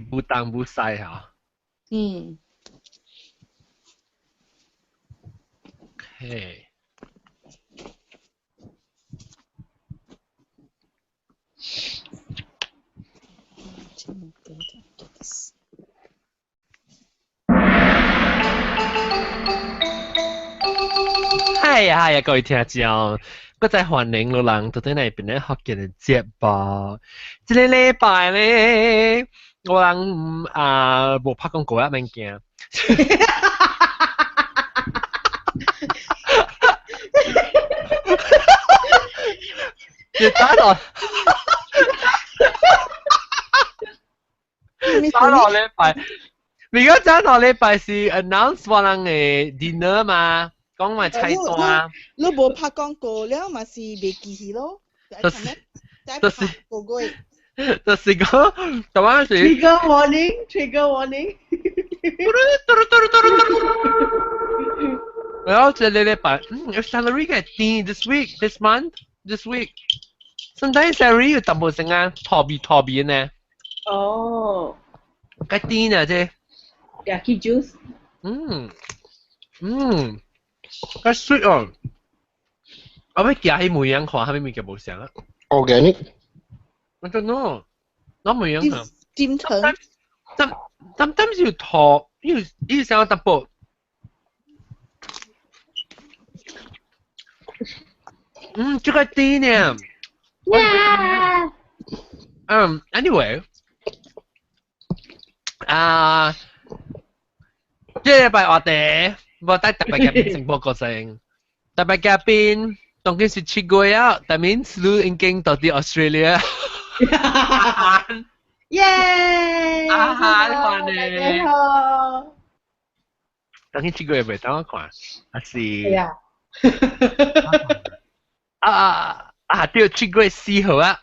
不当不西哈。嗯。OK。係啊，各位聽眾，我再歡迎老人到底嚟邊咧學嘅節目。這個禮拜咧，我人冇拍廣告啊，免驚。你打落，打落禮拜，而家打落禮拜是 announce 我人嘅 dinner 嘛。講埋菜單，你冇拍廣告了，咪是未記起咯。就是講，台灣是 Trigger warning。然後這禮拜，your salary get 低 this week。Sometimes salary 要淡薄成啊，拖比呢。哦。get 低呢啫。Yaki juice。cái sweet rồi. Ở mấy kia hay mùi ăn khoa hay mấy kia bổ sáng á. Organic. I don't know. Nó mùi ăn hả? Dim thơm. Sometimes you thọ, you sound tập bộ. Chứ cái tí nè. Yeah. Anyway. 即係禮拜我哋。我帶特別嘉賓成報告先，特別嘉賓當然是去過啊，但係你已經到啲 Australia。耶！歡迎。大家好。當然去過未？等我看，還是。係啊！對，去過4號啊。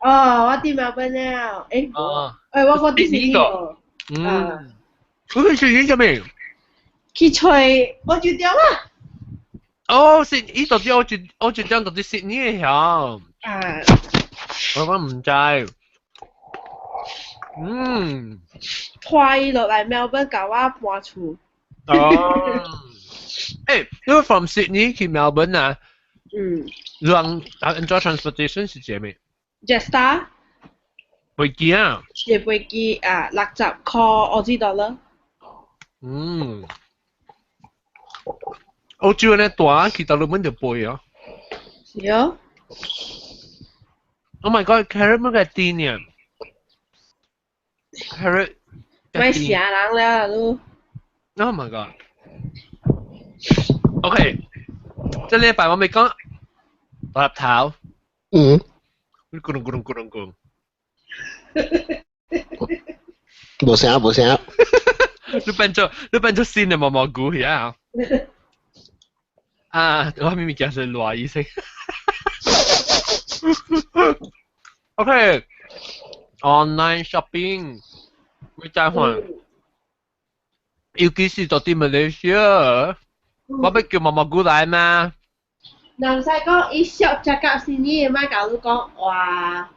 哦，我啲Melbourne了，我過啲4號。佢去邊做咩？去吹，我就掉啦。哦，是呢度啲我就將到啲悉尼嘅響。我唔知。拖伊落嚟Melbourne教我搬厝。因為 from Sydney 去Melbourne 啊。用enjoy transportation 是幾咩 ？Jetstar。飛機啊？係飛機60澳紙$。澳洲呢大，去到日本就背啊。是啊。Oh my god， carrot 乜嘅癲呀 ？carrot。咪嚇人啦都。Oh my god。OK， 即係呢一排我未講，我入頭。咕隆。冇聲。你變咗線啊，毛菇呀！我明明講係羅醫生。OK，online shopping，我再換。尤其是到啲馬來西亞，我俾叫毛菇來嘛。唔使講，伊shop cakap sini，咪搞到講哇。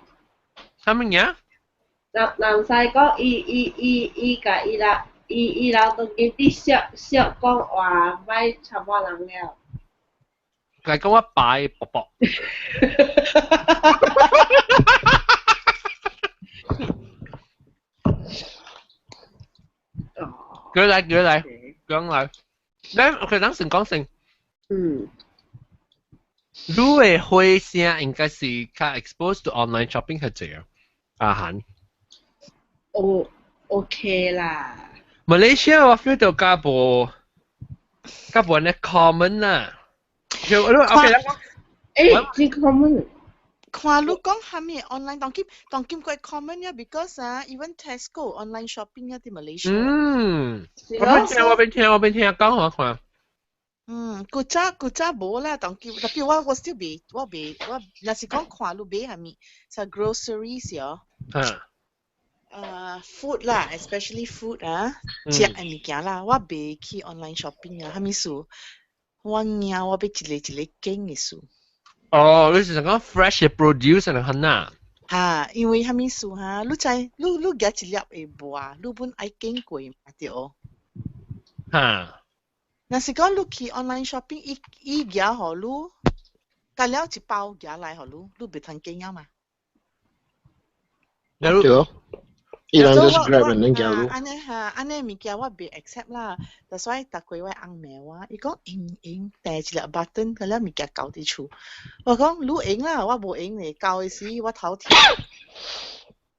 啥物嘢？唔使講，伊甲伊啦。伊老當見啲shop講話買差唔多人了。佢講我擺薄薄。舉嚟，講嚟。佢等陣講先。你嘅會聲應該是較 exposed to online shopping 係這樣。阿涵。OK 啦。Malaysia 我 feel 到加部呢 common 啊。OK 啦。真 common。看你講係咪 online 當今quite common 呀 ，because even Tesco online shopping 呀啲 Malaysia。我邊聽講我看。古早冇啦，當今特別我 still 未，若是講看你買係咪？就 groceries 呀。food 啦 ，especially food 食嘅物件啦，我未去 online shopping 係咪數？我驚我俾一個經嘅數。你是講 fresh 嘅 produce 係很難。哈，因为虾米事哈，你知你夹一粒会无啊？你本爱经过嘛对哦。哈，若是讲你去 online shopping，伊夹互你，夹了一包夹来互你袂通经啊嘛。然后对哦，伊人 just 我 grab and then 加入。安尼物件我袂 accept 啦。所以逐个我翁妹啊，伊讲用第一粒 button，夹了物件交伫厝。我讲你用啦，我無用咧，交诶時我頭條。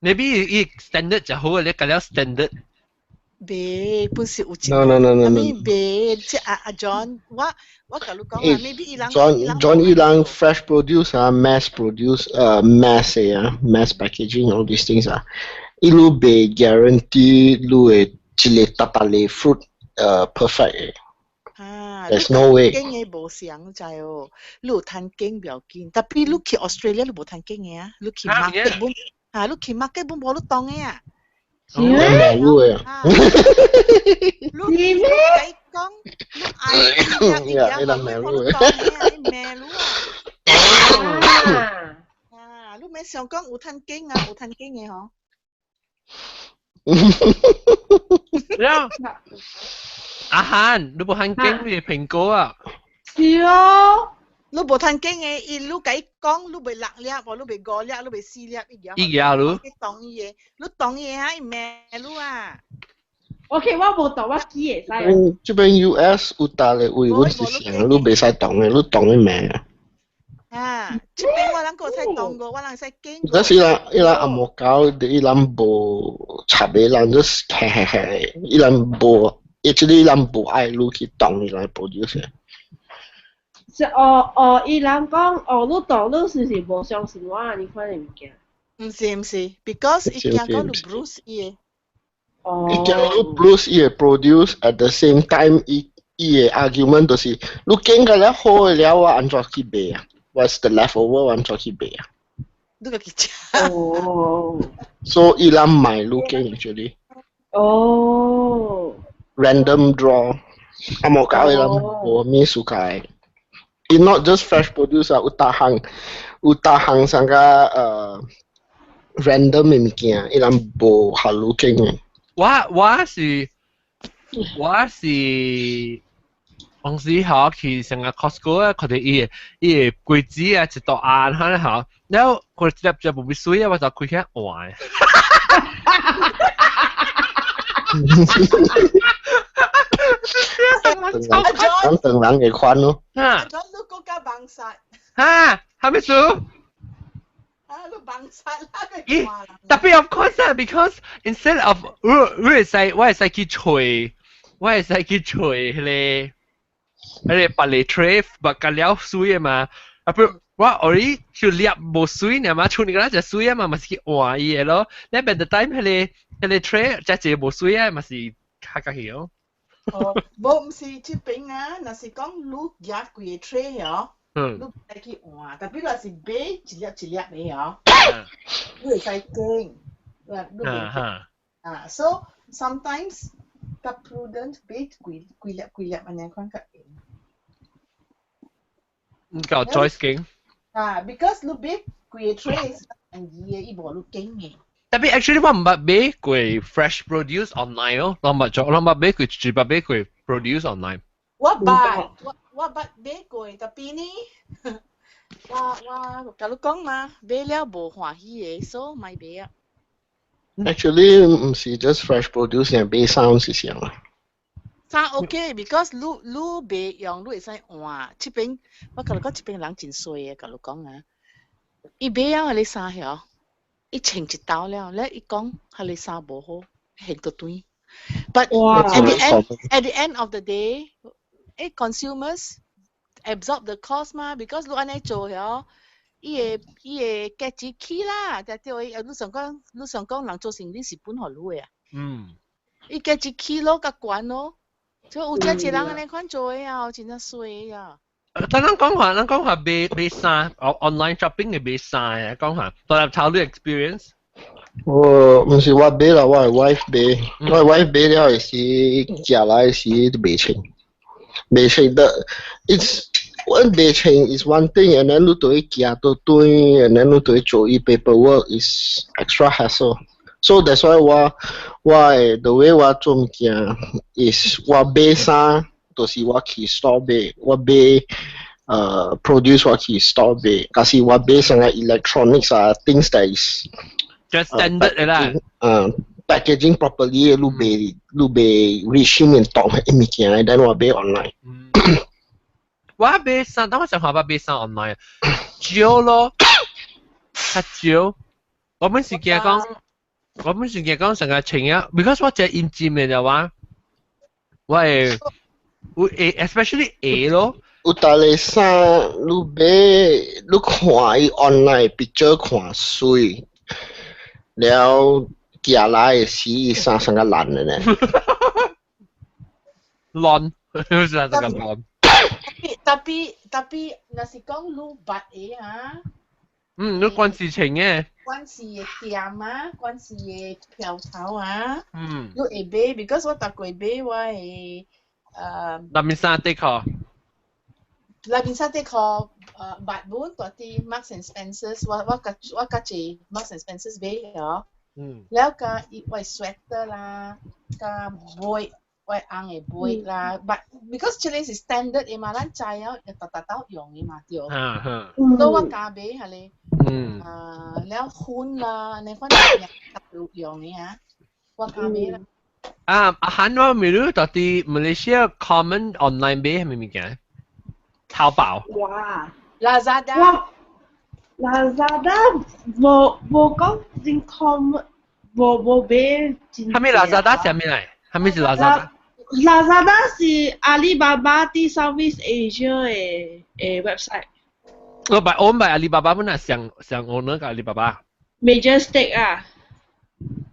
maybe 伊 standard 就好，你夾了 standard。袂，本是有一 No no no no 阿 no。咪袂，即John，我甲你講啊，maybe 伊人 John 伊人 fresh produce 啊，mass produce mass 啊，mass packaging all these things 啊，伊路袂 guarantee 路會一粒搭搭粒 fruit perfect 嘅。There's no way。經嘅無相就哦，你有趁經不要緊，但係你去 Australia 你無趁經嘅啊，你去 market 本啊，你去 market 本無你當嘅啊。是咩？馬路嘅啊。你講，你愛伊人馬路嘅。馬路啊！你咪想講有趁經啊，有趁經嘅嗬。然後阿漢，你冇趁經嘅蘋果啊？是哦。你無趁經嘅，你甲伊講，你袂6粒，或你袂5粒，你袂4粒，伊個你當伊嘅，你當伊嘅係馬路啊。OK，我無懂，我記會使。這邊 US 有大嘅位，阮是想你袂使動嘅，你動嘅咩啊？啊，這邊我人個使動個，我人使經。但是伊人阿莫搞，伊人無插嘅，伊人就是嘿嘿嘿，伊人無，actually 伊人無愛你去動，伊來 produce。是伊人講你懂，你是唔是無相信我你款嘅物件？唔是 ，because 伊驚講你 Bruce 伊嘅。伊驚你 Bruce 伊會 produce at the same time，伊嘅 argument 就是你經過了好嘅了，我安怎去賣啊 ？What's the leftover？ 我安怎去賣啊？你個去食。哦。So 伊人買你經 actually。哦。Random draw，阿莫搞伊人無咩事解。It's not just fresh produce 啊，有大行上個random 嘅物件，伊人無合路經嘅。我是當時嚇去成個 Costco 啊，佢哋伊個櫃子啊一道硬嚇嚇，然後佢哋就冇水啊，我就開起換。等人嘅款咯。啊，講你國家綁殺。嚇，係咪數？啊，你綁殺啦個咦，特別 of course 啊 ，because instead of 我會使去吹迄個白泥 tray，白加了水啊嘛，啊不，我後就攝無水呢嘛，出嚟嗰隻水啊嘛，咪是去換伊個咯。你變到 time 迄個 tray 只隻無水啊，咪是卡卡去咯。無唔是這邊啊，若是講你夾幾個 tray 哦。你會去換，特別若是買一粒嘅哦，你會使驚，你袂啊 ，so sometimes 較 prudent 買幾粒安尼款較會。唔夠 choice 驚。啊 ，because 你買幾個 tray 係易嘅，伊無你驚嘅。特別 actually 我唔捌買過 fresh produce online 咯，我捌買過，只捌買過 produce online。我捌買過，特別呢，我甲你講嘛，買了無歡喜嘅，所以咪買啊。Actually 唔是 just fresh produce，係買衫是啥啊？衫 OK，because 你買用你會使換，這邊我甲你講，這邊人真衰嘅，甲你講啊，伊買了你衫曉，伊穿一道了，咧伊講係你衫無好，現到斷。But at the end of the day，consumers absorb the cost 嘛 ，because 你安尼做曉，伊會價值起啦，但係你想講人做生意是本互你嘅啊。伊價值起咯，較懸咯，所以有遮濟人安尼款做嘅啊，真係衰啊。但咱講話買衫，online shopping 嘅買衫啊，講下，當然頭你 experience。我唔是我買啦，我係 wife 買，我係 wife 買了係時寄來時都未清，未清得。It's one day change is one thing, and then 你都要寄到堆 and then 你都要做 paperwork is extra hassle. So that's why the way 我做物件 is 我买衫，就是我去 store 买，我买produce 我去 store 买，但是我买上个 electronics things that is just standard 的啦。packaging properly 你買 regime 當嘅物件 then 我買 online。我買衫，等我想下我買衫 online，少咯，較少。我們是驚講成日穿啊 ，because 我只現佔嘅就話，我係especially A 咯。有大個衫，你看伊 online picture 看水，了寄來嘅時伊衫成個爛嘅呢。爛，好似係咁爛。tapi nasi kong lu bat ha 你關事情嘅關事嘅店啊關事嘅票頭啊你會買 because 我搭過買我係南面山的確裏邊沙的確八本嗰啲 Marks and Spencers 我夾住 Marks and Spencers 買咗แล้วก็ไว้ sweater 啦ก็บวยไว้อัง嘅บวย啦 but because Chile is standard เอมาร้านใจอ่ะตัด用嘅嘛เดียวแล้วว่าการเบ係เลยแล้วหุ้น啦ในคนอยากตัด用嘅ฮะว่าการเบ啦อาหารว่าไม่รู้ตอนที่มาเลเซีย common online เบ係咪มีกัน淘寶哇 Lazada 哇 Lazada 冇講真 common 冇買真係咪 Lazada 係咪嚟係咪是 Lazada 是阿里巴巴啲 Southeast Asia 嘅website。我買阿里巴巴本來想 owner 個阿里巴巴。Major stake 啊。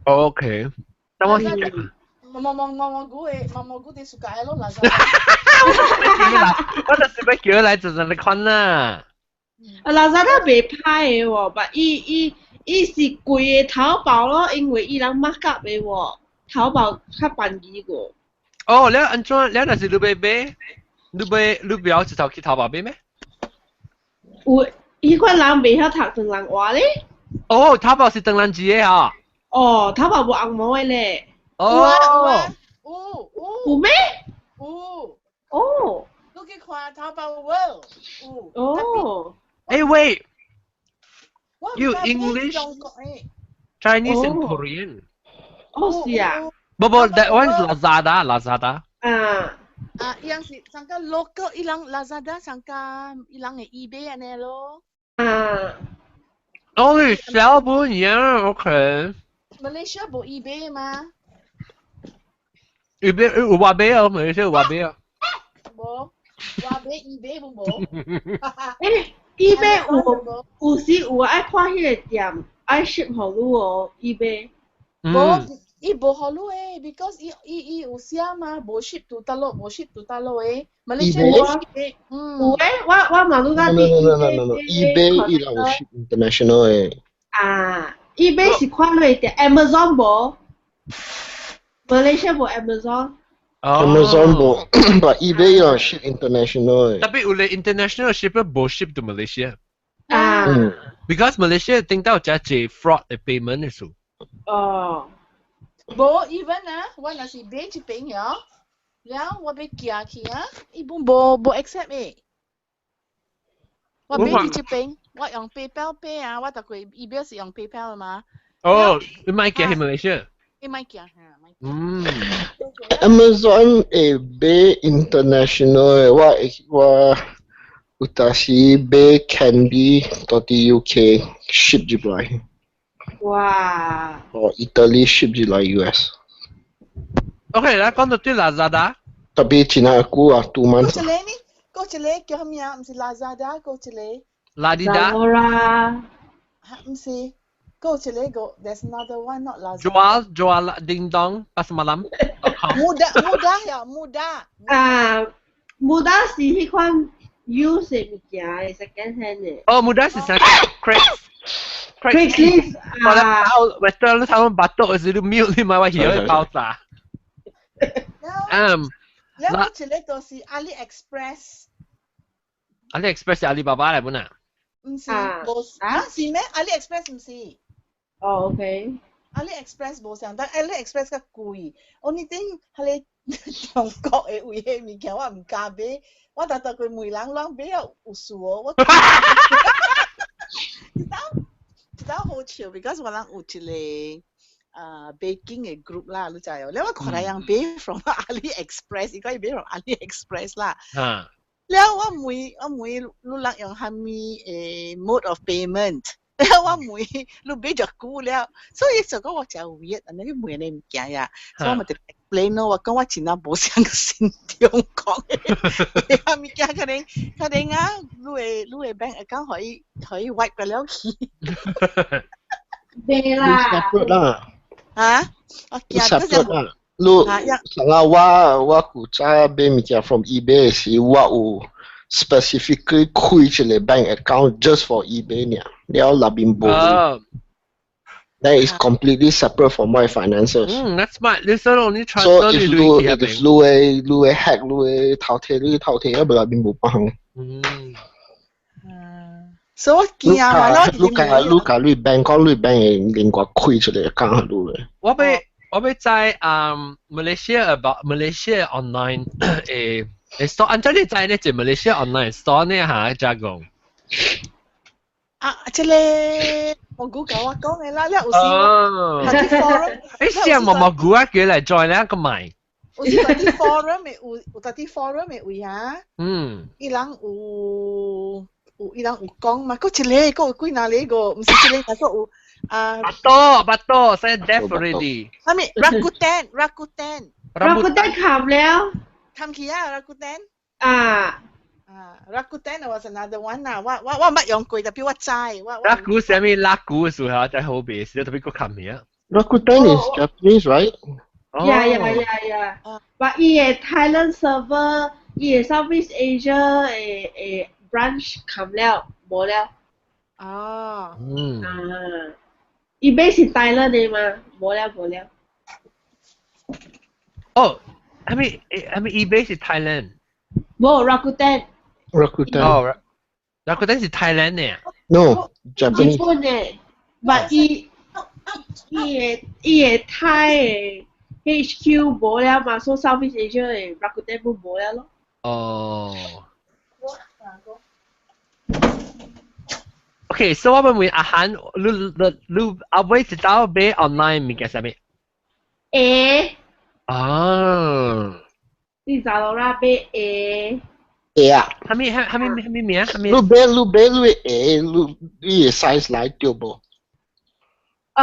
OK。等我先。毛菇啲 suka 咯 Lazada。我就是要叫佢嚟做你看啦。Lazada 未歹嘅喎，但伊是貴嘅淘寶咯，因為伊人 mark up 嘅喎，淘寶較便宜個。哦，你安怎？你若是你買，你不要直頭去淘寶買咩？有，迄款人袂曉讀唐人話咧。哦，淘寶是唐人字嘅嚇。哦，淘寶無紅毛嘅咧。哦。有咩？有。哦。你去看淘寶 World。哦。Hey wait. You English, Chinese and Korean. 哦，是啊。不，that one is Lazada. yang si sangka local ilang Lazada sangka ilang eBay 安尼咯。哦，小不一樣 ，OK。Malaysia 冇eBay 嗎？eBay 有話買啊，馬來西亞有話買啊。冇，話買eBay 冇。eBay 有時有愛看迄個店，愛 ship 互你哦，eBay。冇。伊無好路誒 ，because 伊有寫嘛，無 ship to 大陸，無 ship to 大陸誒，馬來西亞冇 ship 誒，有誒，我馬路嗰啲 eBay 伊有 ship international 誒。eBay 是看落啲 Amazon 無，馬來西亞無 Amazon。Amazon 無，但 eBay 有 ship international 誒。特別有咧 international ship 無 ship to Malaysia。because Malaysia 聽到只係 fraud 嘅 payment 嘅數。哦。冇 even 啊，我若是買一邊呀，然後我要寄去啊，伊本冇 accept 誒。我買一邊，我用 PayPal pay 啊，我大概伊表是用 PayPal 嘛。哦，你買寄去馬來西亞？伊買寄嚇。Amazon 會買 international 誒，我有當時買 candy 到啲 UK ship 入來。哇！哦，Italy ship 入來 US。OK，啦，講到啲 Lazada。特別前下久啊，2 months。嗰一個呢？嗰一個叫咩啊？唔是 Lazada，嗰一個。Ladida。嚇，唔是，嗰一個個 there's another one not Lazada。Jual ding dong pas malam。mudah 呀，mudah。mudah 是迄款 use 嘅物件嘅 second hand 嘅。哦，mudah 是啥 ？Craigslist 我當你睇batok係你 mute 你買話嘢爆炸。แล้ว嗰一個都是 AliExpress。AliExpress 係阿里巴巴嚟本啊？唔是啊冇啊是咩？AliExpress 唔是。哦，OK。AliExpress 冇上得 ，AliExpress 較貴。我呢啲係你中國嘅位嘅物件，我唔敢買。我特佢每人啷買有數哦，我知道好笑 ，because 我人有一個baking 嘅 group 啦，你知哦。你我看到人買 from AliExpress，應該買 from AliExpress 啦。嚇，แล้ว我每รู้ลักอย่างทำมีmode of payment แล้วว่ารู้ไปจากกูแล้ว所以就講我就 weird อันนี้每年唔驚呀所以我咪就 explain 咯我講我前日冇想個先中國嘅係咪驚佢哋啊你嘅 bank account 可以 wipe 嘅了去對 lu 啦， separate 啦，啊我 lu 驚 separate 啦。lu 上下我古早買物件 from eBay 時，我有 specifically 開一個 bank account just for eBay 呢，了那邊冇。哦， That is completely separate from my finances. that's smart. This will only So transfer if to lu the if lu hack lu 偷聽啊，不那邊冇幫。所以我驚嘛lu cả lu bank 講lu bank 嘅另外開出嚟account lu 嘅。我要在Malaysia online store，按照你在呢隻 Malaysia online store 呢嚇Jagung。即係我估講我講嘅啦，你有時哦，啲 forum，試下毛菇啊，叫嚟 join 呢個買。有時啲 forum 咪有啲 forum 咪會啊，伊人有講嘛，嗰一個有幾哪裡個，唔是一個，嗰個有巴多，saya deaf already。係咪 Rakuten เราก็ได้ขับแล้ว ทำขี้啊 Rakuten Rakuten was another one 啊，我唔用過，特別我知，拉古係咩？拉古嘅時候在後邊，是特別個冚嘢。Rakuten is Japanese, right? Yeah. But 伊個 Thailand server，伊個 Southeast Asia 誒 branch 砍了，冇了。哦，伊邊是 Thailand 嘅嘛？冇了。哦，係咪 eBay 係 Thailand？冇 Rakuten。哦，Rakuten 係 Thailand 嘅。No, Japanese. 日本嘅，but 伊個 Thai 嘅 HQ 冇了嘛，所以 Southeast Asia 嘅 Rakuten 冇了咯。哦。Okay，所以我們會阿韓，你阿妹知道買 online 物件係咩？你找到啦買啊。係咩名？lu買lu 伊個 size 來對無？我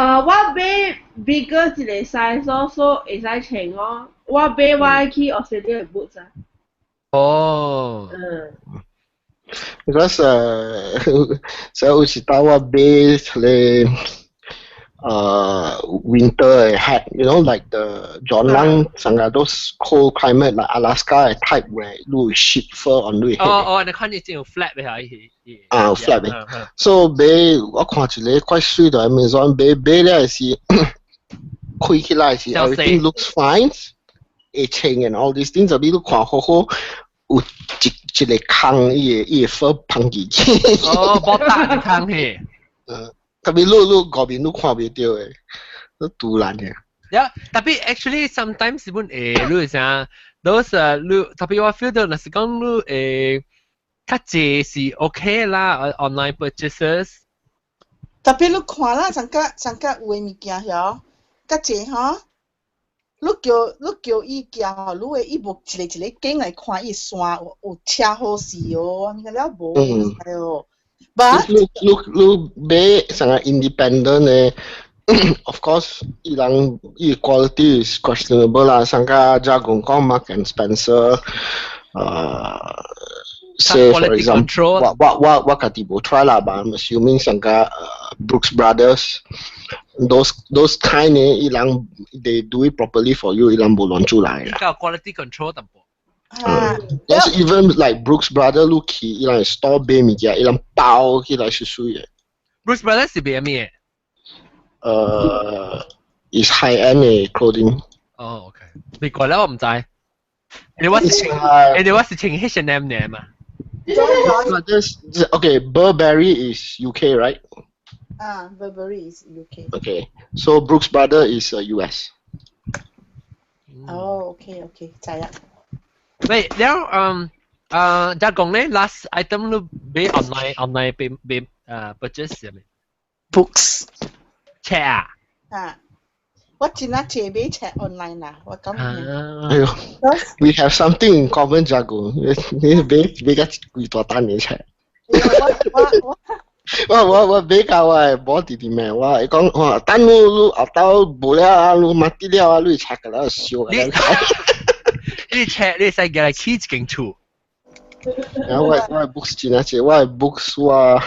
買 bigger 一個 size 咯，所以會使穿哦。我買我去 Australia 嘅 boots 啊。哦。Because 所以有時當我買一個winter hat, you know, like the John some of those cold climate like Alaska type where you sheep fur on your head. 你看你這種 flat 嘅flat 嘅。So 買我看一個quite sweet 嘅 Amazon 買了是開起來是 everything looks fine. 會清 and all these things，你都看好好有一個坑伊個 fur 碰進去。冇大嘅坑嘅。特別你嗰邊都看唔到嘅，都突然嘅。Yeah，特別 actually sometimes 日本你想，those 你特別我 feel 到，那是講你較濟是 OK 啦 ，online purchases。特別你看啦，上個有嘅物件嗬，較濟嗬，你叫伊行嗬，你會伊無一個景來看伊線有車好勢哦，你講了無嘅哦。But look be sangat independent of course ilang quality is questionable lah sangka Jagung kau Mark and Spencer say for example what katibo try lah but I'm assuming sangka Brooks Brothers those kind ilang they do it properly for you ilang bolon chulai lah quality control tampo There's even like Brooks Brothers 你去伊朗 store 買物件，伊朗包起來是水嘅。Brooks Brothers 是買咩？is high end 嘅 clothing。哦 ，OK。美國咧我唔知。你我是穿 H&M 嘅嘛？ Brothers, okay, Burberry is UK, right? Burberry is UK. Okay, so Brooks Brother is US. Oh, okay, okay，知啦。喂，แล้วJagung咧 last item 你買 online 買purchase 係咪 Books ？check 啊？我真係借買 check online 啦，我講嘅。哎呦 we have something in common, Jago. 你個幾多單嘢出？我比較冇弟弟咩？我講等你後到無了啊，你買啲了啊，你 check 㗎啦，笑㗎啦。你 check 你使叫嚟起一間厝。我 books 真係借，我 books 我。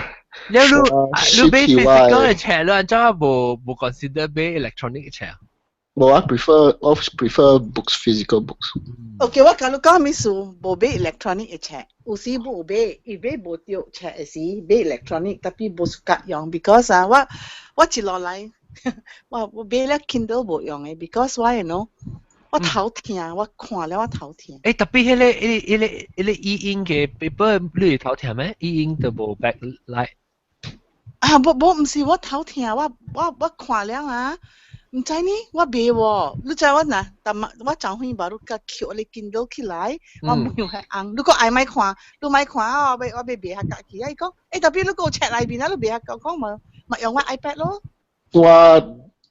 你買 physical 嘅 check 咧，真係冇 consider 買 electronic 嘅 check。我 prefer books, physical books. OK， 我假如講咩事，冇買 electronic 嘅 check，有時冇買，伊買冇掉 check 嘅時買 electronic，特別冇適合用 ，because 我接落來，我買了 Kindle 冇用嘅 ，because why you know？我頭痛，我看了我頭痛。誒特別迄個e-ink 嘅 paper 你頭痛咩？e-ink 就冇 backlight。唔是我頭痛，我看了啊。唔知呢，我買喎，你知我嗱，但我昨天把你個扣你見到起來，我冇用係紅。如果愛買看，你買看啊，我買下架起啊。伊講，特別你個 check 裏邊啊，你買下架講咪用我 iPad 咯。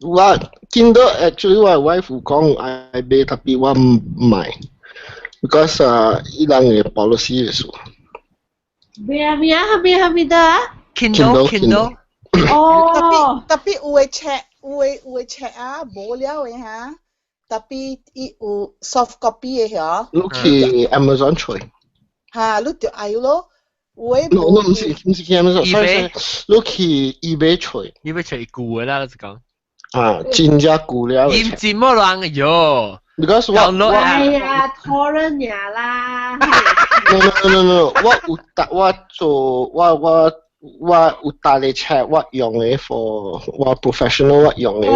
我見到 actually 我 wife 講愛買，特別我唔買 ，because 伊人嘅 policy 嘅事。咩啊 Kindle。哦。特別有嘅 check 啊，無了嘅嚇。特別伊有 soft copy 嘅嚇。你去 Amazon 取。嚇，你就愛咯。no 唔是去 Amazon， 你去 eBay 取。eBay 取舊嘅啦，你講。真正舊了。驗字冇人喲。because 哎呀 torrent 呀啦。no， 我有大嘅 check 我用嘅 for 我 professional 我用嘅，你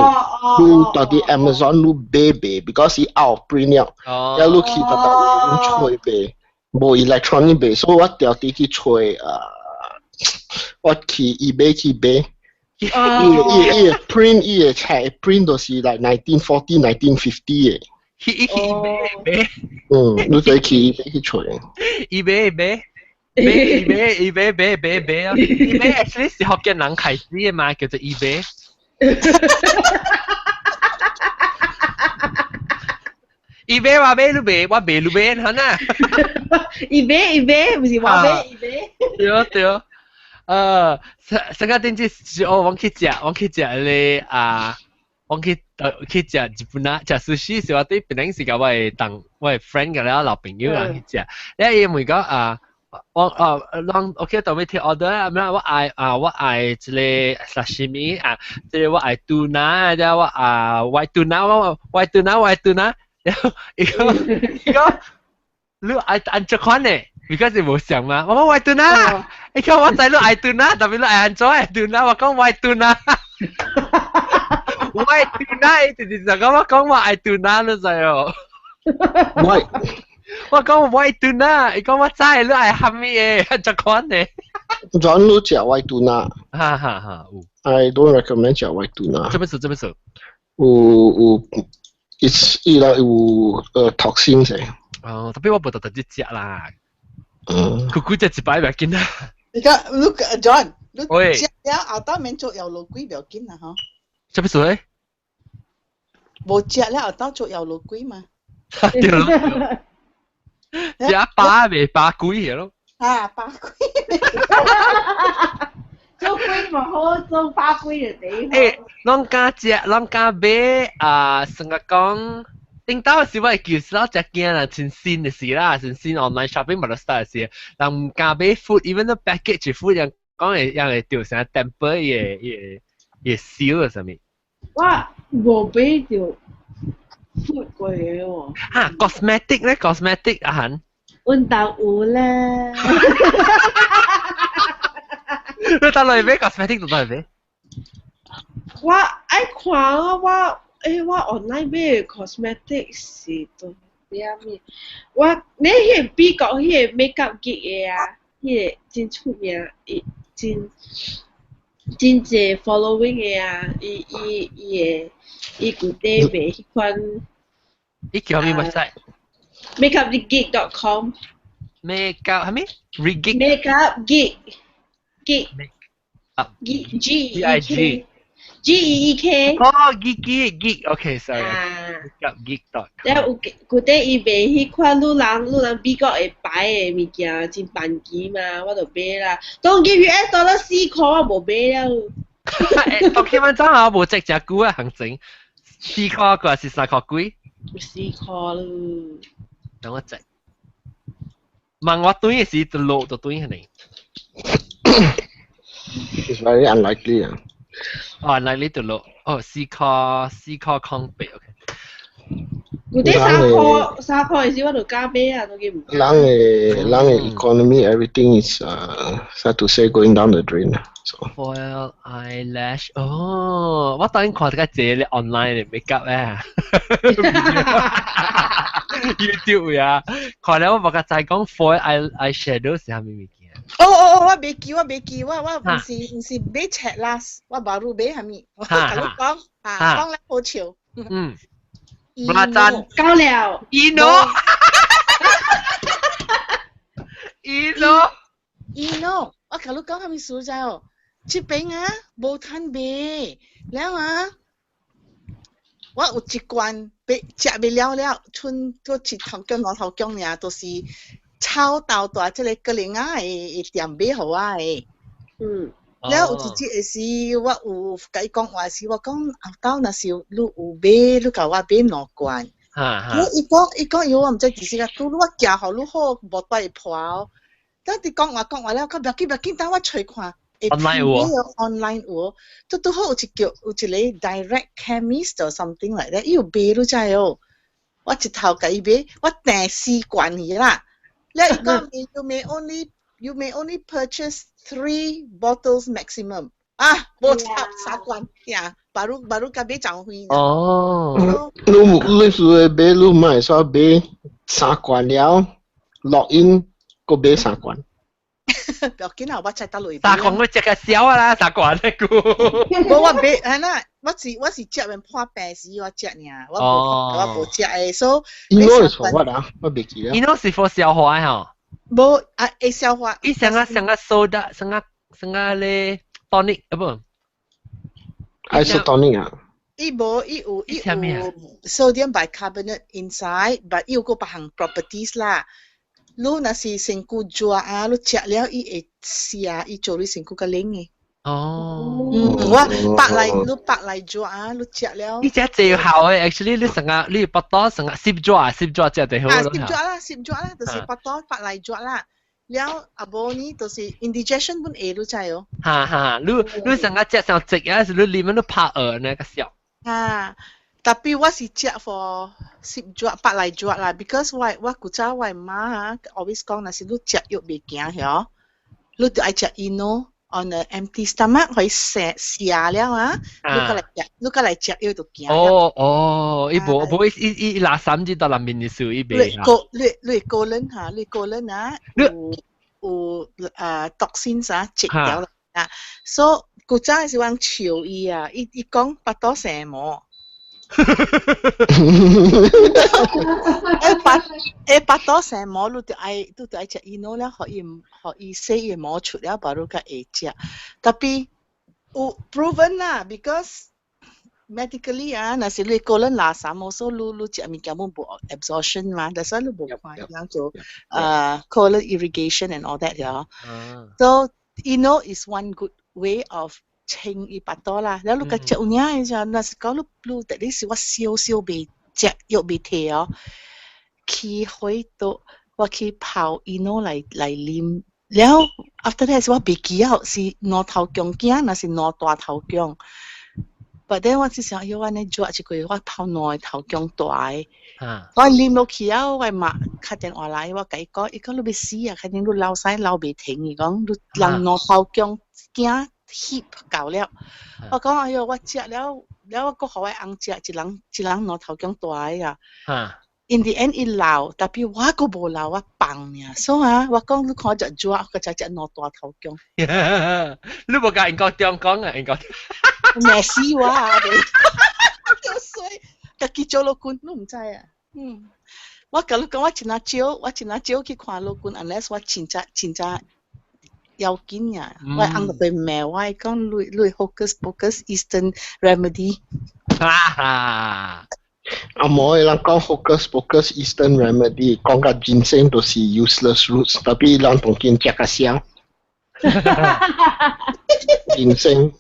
到啲 Amazon 你買 because 伊 out print 了，要你去到吹買，無 electronic 買，所以我掉啲去吹我去eBay 去買，伊 print 伊嘅 check print 都是 like 1940 1950嘅。eBay 你再去eBay 去吹。eBay 啊 ！eBay actually 是福建人開始嘅嘛，叫做 eBay。eBay 話買你買，我買你買，好呐。eBay 唔是話買 eBay。對。上個電視我去食咧我去食日本啊，食壽司時我對檳城時間我係 friend 嘅啦，老朋友啊去食，咧伊問講OK 到尾貼 order 啊，咩我愛一個 sashimi 即係我愛 tuna，然後我white tuna，然後伊講你愛按這款呢 ？because 你冇想嘛，我講 white tuna，伊講我知你愛 tuna，特別你愛按咗愛 tuna，我講 white tuna。white tuna 直直就咁我講話愛 tuna 你知哦。我講 white tuna，伊講我知你愛蝦米嘅，這款嘅。John 你食 white tuna。I don't recommend 食 white tuna。做咩事？有 伊拉有toxin 嘅。特別我冇特別食啦。佢食一擺唔緊啦。你講 John， 你食了後頭免做油爐龜唔緊啦，嗬？做咩事？冇食了後頭做油爐龜嘛？對咯。食巴未巴龜嘅咯。巴龜。做龜咪好，做巴龜嘅地方。啷家買成個講，頂到時我係叫咗隻件啦，全新嘅事啦，全新 online shopping 冇得 start 嘅事，但唔家買 food，even the package food 人講係掉成 temper 嘢燒啊上面。哇，冇俾條 food 過嘢喎。cosmetic 咧 ，cosmetic 阿恆。運動有啦。你到來買 cosmetic 到來買？我愛看啊，我 online 買 cosmetic 是到咩？你係美國迄個 makeup kit 嘅啊？迄个真出名，真济 following 的啊，伊古底卖迄款伊叫咩 website？ makeupgeek.com Makeup 係咩 ？Regig makeupgeek Makeup Geek Geek 哦，geek，OK，sorry， Makeup geek.com。了有古底伊卖迄款女人美國會擺的物件，真便宜嘛，我就買啦。當give US$ 4塊，我無買了。我聽聞真係無值隻股啊，行情4塊個是3塊幾4塊咯。等我值。問我對嘅是就落就對係你。It's very unlikely 啊。哦，likely to look。哦，4塊港幣，OK。古底3塊時我就加買啊，都記唔。人嘅 economy everything is sad to say going down the drain. So Foil eyelash，哦，我當然看得個這咧 online 嘅 makeup 咧，YouTube 啊，看了我冇個再講 foil eyeshadow 是蝦米物件？我未記，我唔是買尺啦，我冇入買係咪？我同你講講咧好笑。不拉真，夠了。Eno，我同你講係咪數仔哦？這邊啊冇攤賣，แล้ว啊，我有一罐食未了，剩都一頭姜兩頭姜呀，都是炒豆大即個個零啊嘅店買好啊嘅。แล้ว有一節嘅時，我有甲伊講話時，我講後頭若是你有買，你甲我買兩罐。伊講我唔知幾時啊，我寄互你好，無對破哦。等你講話了，佢不要緊，等我找看。online 有，都好有一個 direct chemist or something like that， 伊有賣你知哦。我一頭甲伊買，我訂4罐去啦。แล้ว伊講you may only purchase 3 bottles maximum。冇3罐呀，baru 甲買上回。哦。你是買你買所買3罐了 ，log in 個買3罐。不要緊啊，我再打落去。3罐我食個少啊啦，3罐咧個。我買係啦，我是食完破病時我食爾，我無食誒，所以。Eno is for what 啊？我未記啦。Eno是 for 消化嚇。無會消化。伊成個 soda，成個咧 tonic 啊不？Isotonic 啊。伊有 sodium bicarbonate inside，but 伊有個別項 properties 啦。你若是身軀熱啊，你食了伊會瀉，伊做你身軀較冷嘅。哦。我白來熱啊，你食了。伊只最好誒 ，actually 你成個你不多成個攝咗最好咯。攝咗啦，就是不多白來熱啦。了阿無呢，就是 indigestion 本會你知哦。你成個食上直啊，是你裡面都拍呢個笑。tapi 我是食 for 攝咗白來熱啦 ，because 我古早我媽 always 講，若是你食肉未行嗬，你就愛食 Eno on a empty stomach， 可以瀉了啊，你過來食肉就行。伊無伊拿3至到裡面嘅時候伊未啊。你個人嚇，你個人啊，有toxins 啊，食掉啦啊，所以古早係話潮伊啊，伊講巴多蛇魔。巴多成膜你就愛食 Eno 了，可以洗嘅膜出了，把你個會食。特別有 proven 啦 ，because medically 啊，若是你個人拉三毛，所以你食物件冇 absorption 嘛，但係你冇快樣做colon irrigation and all that 呀。So Eno is one good way of清伊巴多啦，แล้วลูกก็จะอุ่นยังไงนะสก็ลูกแต่ที่สิว่าเซียวไปจะยกไปเที่ยวขี้หอยโตว่าขี้เผาอีโน่ไหลลิมแล้ว after that สิว่าไปกี่อ่ะสินอเท้าจงกี้นะสินอตัวเท้าจง but then ว่าสิ想要ว่าในจั่วจะคุยว่าเผาน้อยเท้าจงตัวว่าลิมลูกขี้อ่ะว่ามาคัดเต็นออนไลน์ว่าไก่ก็อีกก็ลูกไปซีอ่ะคัดเต็นลูกเล่าใส่เล่าไปทิ้งอีกก็ลูกหลังนอเท้าจงกี้heap 搞了，我講哎喲，我食了，我個好愛紅食，一人攞頭姜大呀。in the end 伊老，tapi 我個無老，我放呀，所以我講你看只做，我只攞大頭姜，你冇教人講中講啊，人講。咩死我啊你，叫衰，家己做老官，你唔知啊？我甲你講，我真係少去看老官 ，unless 我真正要緊呀，我按到對咩，我講你 hocus Eastern remedy。哈哈。阿妹人講 hocus Eastern remedy，講個 ginseng 都是 useless roots，但係人同見食個香。ginseng，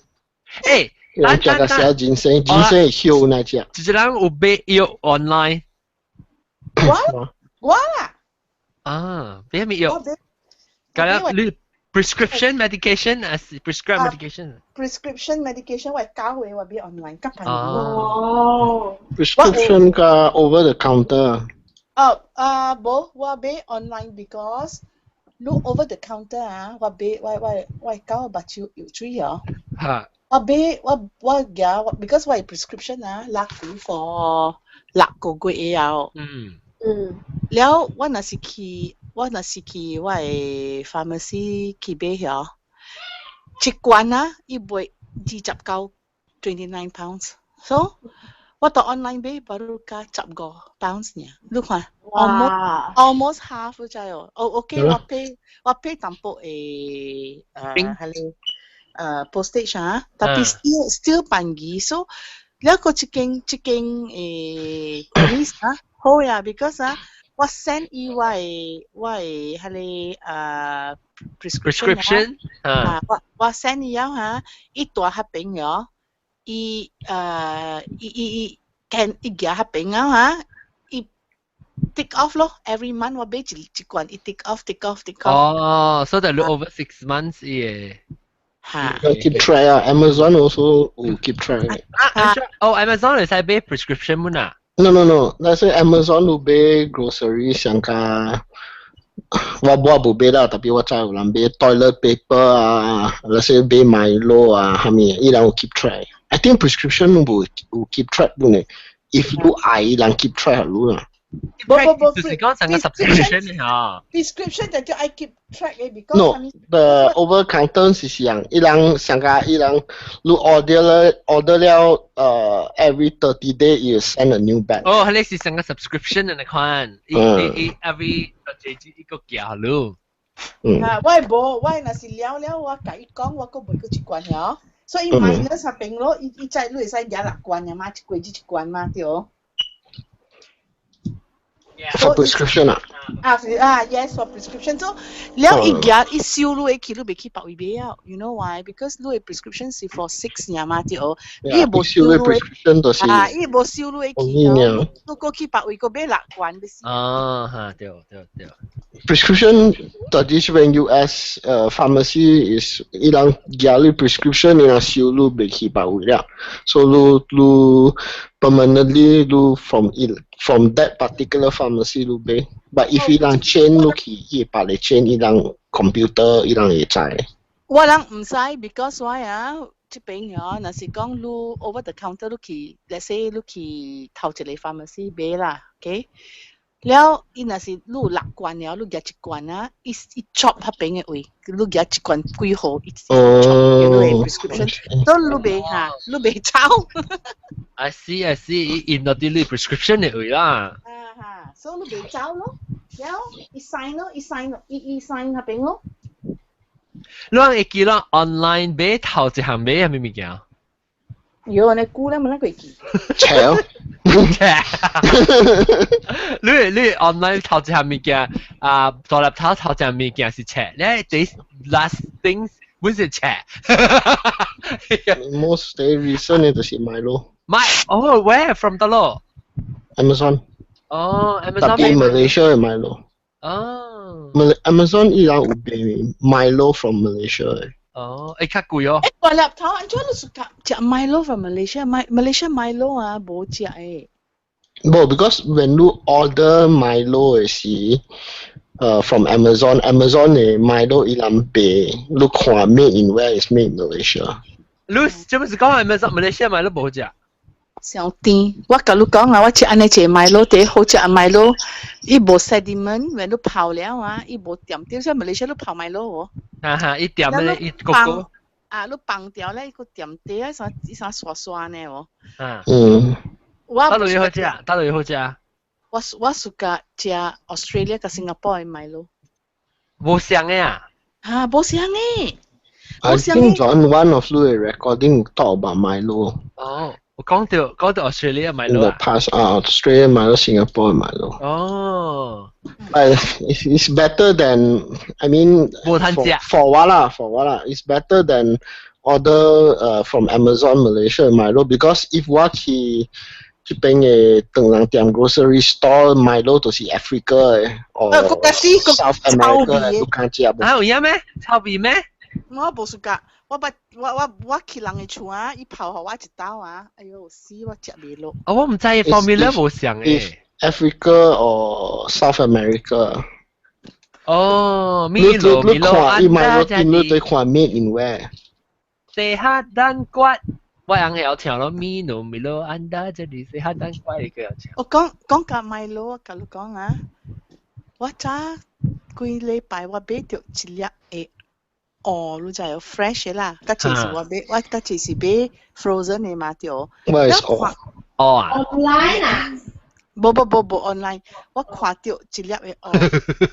人食個香 ginseng 係香那隻。就是人有買藥 online。我啦。啊，買咩藥？咁你 prescription medication as prescribed medication。prescription medication 我教會我俾 online 急朋友。哦。prescription 個 over the counter。冇我俾 online because 你 over the counter 啊，我俾我教把手有水哦。嚇。我俾我because 我 prescription 啊6個月了。แล้ว我若是去我的 pharmacy 去買遐，一罐啊，伊賣29 pounds， so 我到 online 買巴如加15 pounds 呢，你看 almost half 咗知哦。OK， 我 pay 淡薄係postage 啊，但係 still 便宜，so แล้ว個一間chemist 啊，好呀 ，because 啊。我 send 伊我係prescription 我 send 伊了哈，伊大黑病咗，伊can 伊夾黑病了哈，伊 take off 咯 ，every month 我買一罐，伊 take off。哦，所以就 over 6 months 嘅。嚇。keep track 啊 ，Amazon also 有 keep track。Amazon 你使買 prescription 乜啊？No，但是 Amazon 有買 grocery 像個，我冇買啦，但係我知有人買 toilet paper 啊，或者買 Milo 啊，係咪？伊人有 keep track。I think prescription 有 keep track 本嚟。If 你愛，伊人 keep track 你啦。就是講成個 subscription 嚇。prescription 就叫 I keep track 嘅 because No，the over counter 是像伊人像個伊人你 order 了every 30 days you send a new batch。哦，係你是成個 subscription 嚟看，伊 every 一個價咯。我若是了我甲伊講，我個買個一罐呀，所以買咗十瓶咯，伊再你會使廿6罐呀嘛，一罐一罐嘛對。For prescription 啊？Yes for prescription。So 了伊夾伊燒你會去，你袂去百位買啊 ？You know why？ Because 你嘅 prescription 是 for 6年嘛，對。伊冇燒你 prescription 就是伊冇燒你會去，你過去百位個買6罐嘅事。嚇，對。prescription 特別是 when US pharmacy is 伊人夾你 prescription 伊人燒你袂去百位啦，所以你 permanently 你 from that particular pharmacy 你買。But if 伊人 change 你去伊別嚟 change 伊人 computer 伊人會知。我人唔使 because 我啊，這邊啊，若是講你 over the counter 你去 ，let's say 你去頭一個 pharmacy 買啦 ，OK。了，伊若是你有6罐了，你夾一罐啊，伊 chop 迄邊嘅位，你夾一罐幾號，伊 chop 叫你 prescription， 所以你袂抄。I see， 伊攞啲你 prescription 嘅位啦。所以你袂抄咯，了伊 sign 咯，伊 sign 迄邊咯。你會記啦 online 買頭一項買係咩物件？有你估咧，冇得佢記。潮。你 online 頭一項物件啊，大粒頭一項物件是赤，你 this last things 本是赤。Most recent 嘅就是Milo。Where from 得咯 ？Amazon。Amazon。特別 Malaysia 嘅 Milo。Amazon 依然有賣 Milo from Malaysia 嘅。較貴哦。大粒頭，安怎你食Milo from Malaysia Milo 啊，冇食誒。冇 because when you order Milo 嘅時，from Amazon 嘅 Milo 依然賣，你看 made in where is made in Malaysia。你做咩是講 Amazon Malaysia Milo 冇食？上甜，我甲你讲啊，我食安尼一米咯，第一好食米咯，伊無 sediment，when 你泡了啊，伊無掂掉，所以馬來西亞你泡米咯喎。一點咧，一個個。你放掉咧，個掂地啊，啥刷刷呢喎。打落去好食啊，打落去好食啊。我暑假食 Australia 甲 Singapore 嘅米咯。無相嘅啊？無相嘅。I think John one of the recording talk about Milo.我講到 Australia Milo in the past, Australia Milo, Singapore Milo. It's better than for what it's better than order from Amazon Malaysia Milo because if what he 這邊嘅當人店 grocery store Milo 就是 Africa 或 South America 都敢食無？有影咩？臭味咩？我無暑假，我去人嘅厝啊，伊泡互我一刀啊，哎呦死我食袂落。我唔知 formula 無相嘅。Africa or South America。Milo 安達你對看 made in where？ 四核蛋骨，我人有聽咯 Milo 安達這裡四核蛋骨嘅有聽。我講甲 Milo， 我甲你講啊，我早幾禮拜我買着一粒嘅。你知有 fresh 嘅啦，甲這是我甲這是買 frozen 嘅嘛條。What is all？ online 啊？無 online， 我看到一粒嘅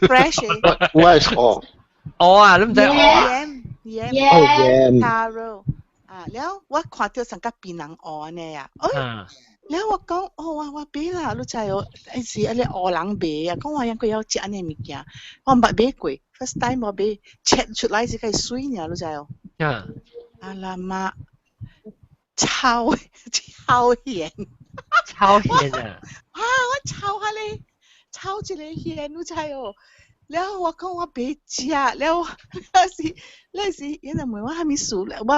fresh 嘅。What is all？ 你唔知鹽 taro แล้ว我看到成個檳榔安尼啊，แล้ว我講我買啦，你知有是一個荷人買啊，講我應該要食安尼物件，我唔捌買過 ，first time 我買，切出來是個水呢，你知有？阿拉媽超鹹，超鹹啊！我炒下你，炒一個鹹，你知有？แล้ว我講我買食，แล้ว那時人哋問我係咪熟咧，我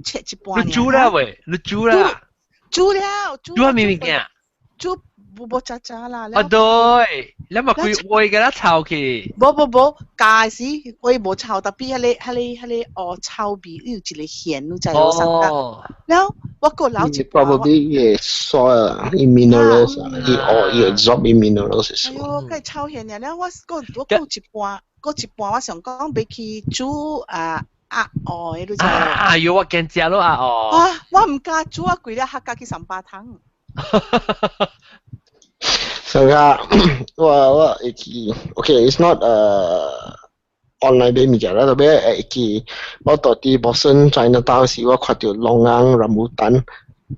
切一半。你煮啦喂，你煮啦。煮了，煮係咩物件？煮無渣渣啦。對，你咪佢煨嘅啦炒去。無，假時煨無炒，特別係炒味有一個鹹，你知有上得。แล้ว我個撈一包。Probably soil in minerals, it absorb in minerals. 哎呦，佢炒鹹嘅，แล้ว我一半，我想講要去煮你知有我驚食咯我唔敢煮啊，貴了客家去3巴湯。So我會去 ，okay, it's not online 買物件啦，特別會去我到啲Boston Chinatown時，我看到龍眼、rambutan，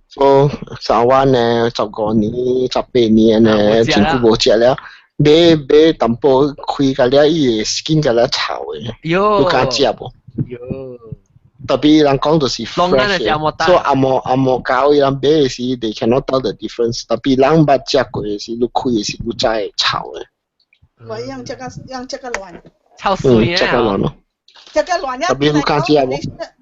所以3萬呢，15年、18年呢，真久無食了。買淡薄開個了，伊個 skin 個了臭嘅，你敢食無？特別人講就是 fresh 嘅，所以阿莫教伊人買嘅時 ，they cannot tell the difference。特別人捌食過嘅時，你開嘅時，你知臭嘅。我讓這個亂，臭水啊！這個亂咯，這個亂呀！特別你敢食無？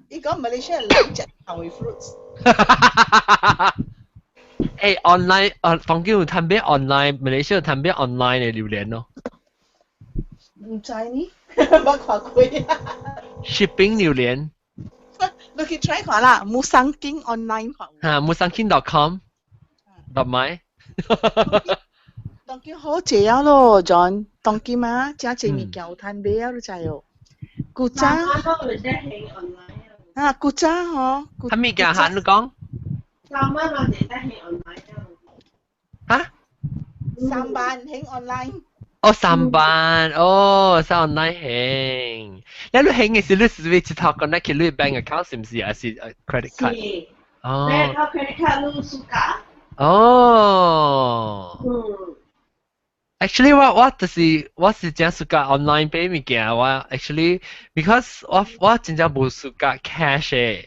伊講馬來西亞人食臭嘅 fruits。online 房間有攤俾 online， 馬來西亞有攤俾 online 嘅榴蓮咯。唔知呢，冇看過啊。shipping 榴蓮。你去 try 看啦，Musangking online 看。musangking.com 落買。當今好謝啊咯 ，John， 當今啊，真係物件有攤買啊，你知哦。古早。古早嗬。係物件行你講3萬我哋得係 online 3萬喺 online。3萬，3 online 行。你行嘅時，你是會直接connect 去你 bank account 是唔是？還是 credit card？ 你靠 credit card 你暑假？Actually 我是真暑假 online 買物件，我 actually because 我真正冇暑假 cash 嘅。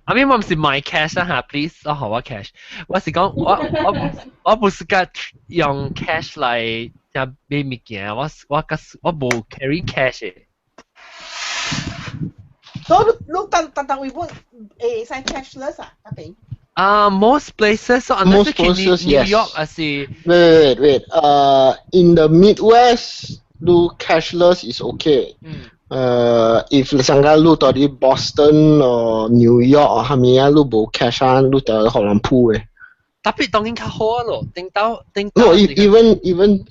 I mean 我唔是買 cash 啦嚇 ，please 好我 cash。我是講我冇暑假用 cash 嚟。買物件，我冇 carry cash 嘅。你當會本會使 cashless 啊？嗰邊most places, so most places, New yes. York, I see. Wait. In the Midwest, do cashless is okay. If 上個路到啲 Boston or New York 或係咩啊，路冇 cash 啊，路到可能鋪嘅。tapi 當然較好咯，頂到 No, even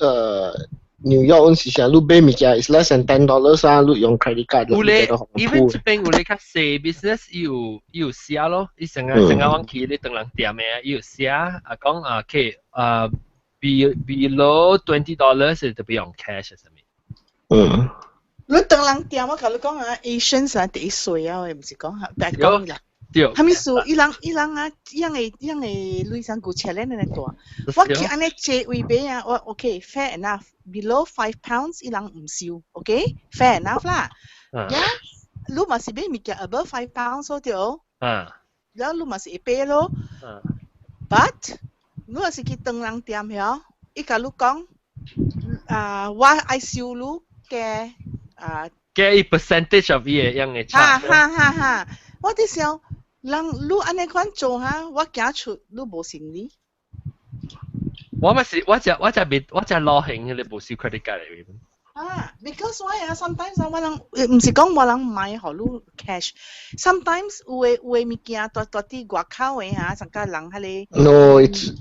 New York 嗰時時，你買物件 is less than $10啊，你用 credit card 有咧就好，even 這邊有咧較細 business 有寫咯，伊成日往去咧當人店嘅，有寫講OK below $20就不用 cash 什麼。你當人店我甲你講啊 ，Asians 啊第一歲啊，我唔是講嚇，但係講啦。對。係咪數？伊人啊，樣嘅女生顧車咧，你大。我去安尼借位俾啊，我 OK fair enough。Below 5 pounds 伊人唔收 ，OK fair enough 啦。呀，你嘛是俾物件 above 5 pounds 對。然後你嘛是會俾咯。But 你若是去當人店遐，伊甲你講我愛收你嘅嘅percentage of 伊嘅樣嘅差。哈，我啲時候。人你安尼款做哈，我驚出你無生理。我咪是我只攞型嘅，你無收 credit card 嚟嘅。because 我sometimes 我人唔是講我人買互你 cash，sometimes 有物件多啲外口嘅嚇，成家人喺你。No, it's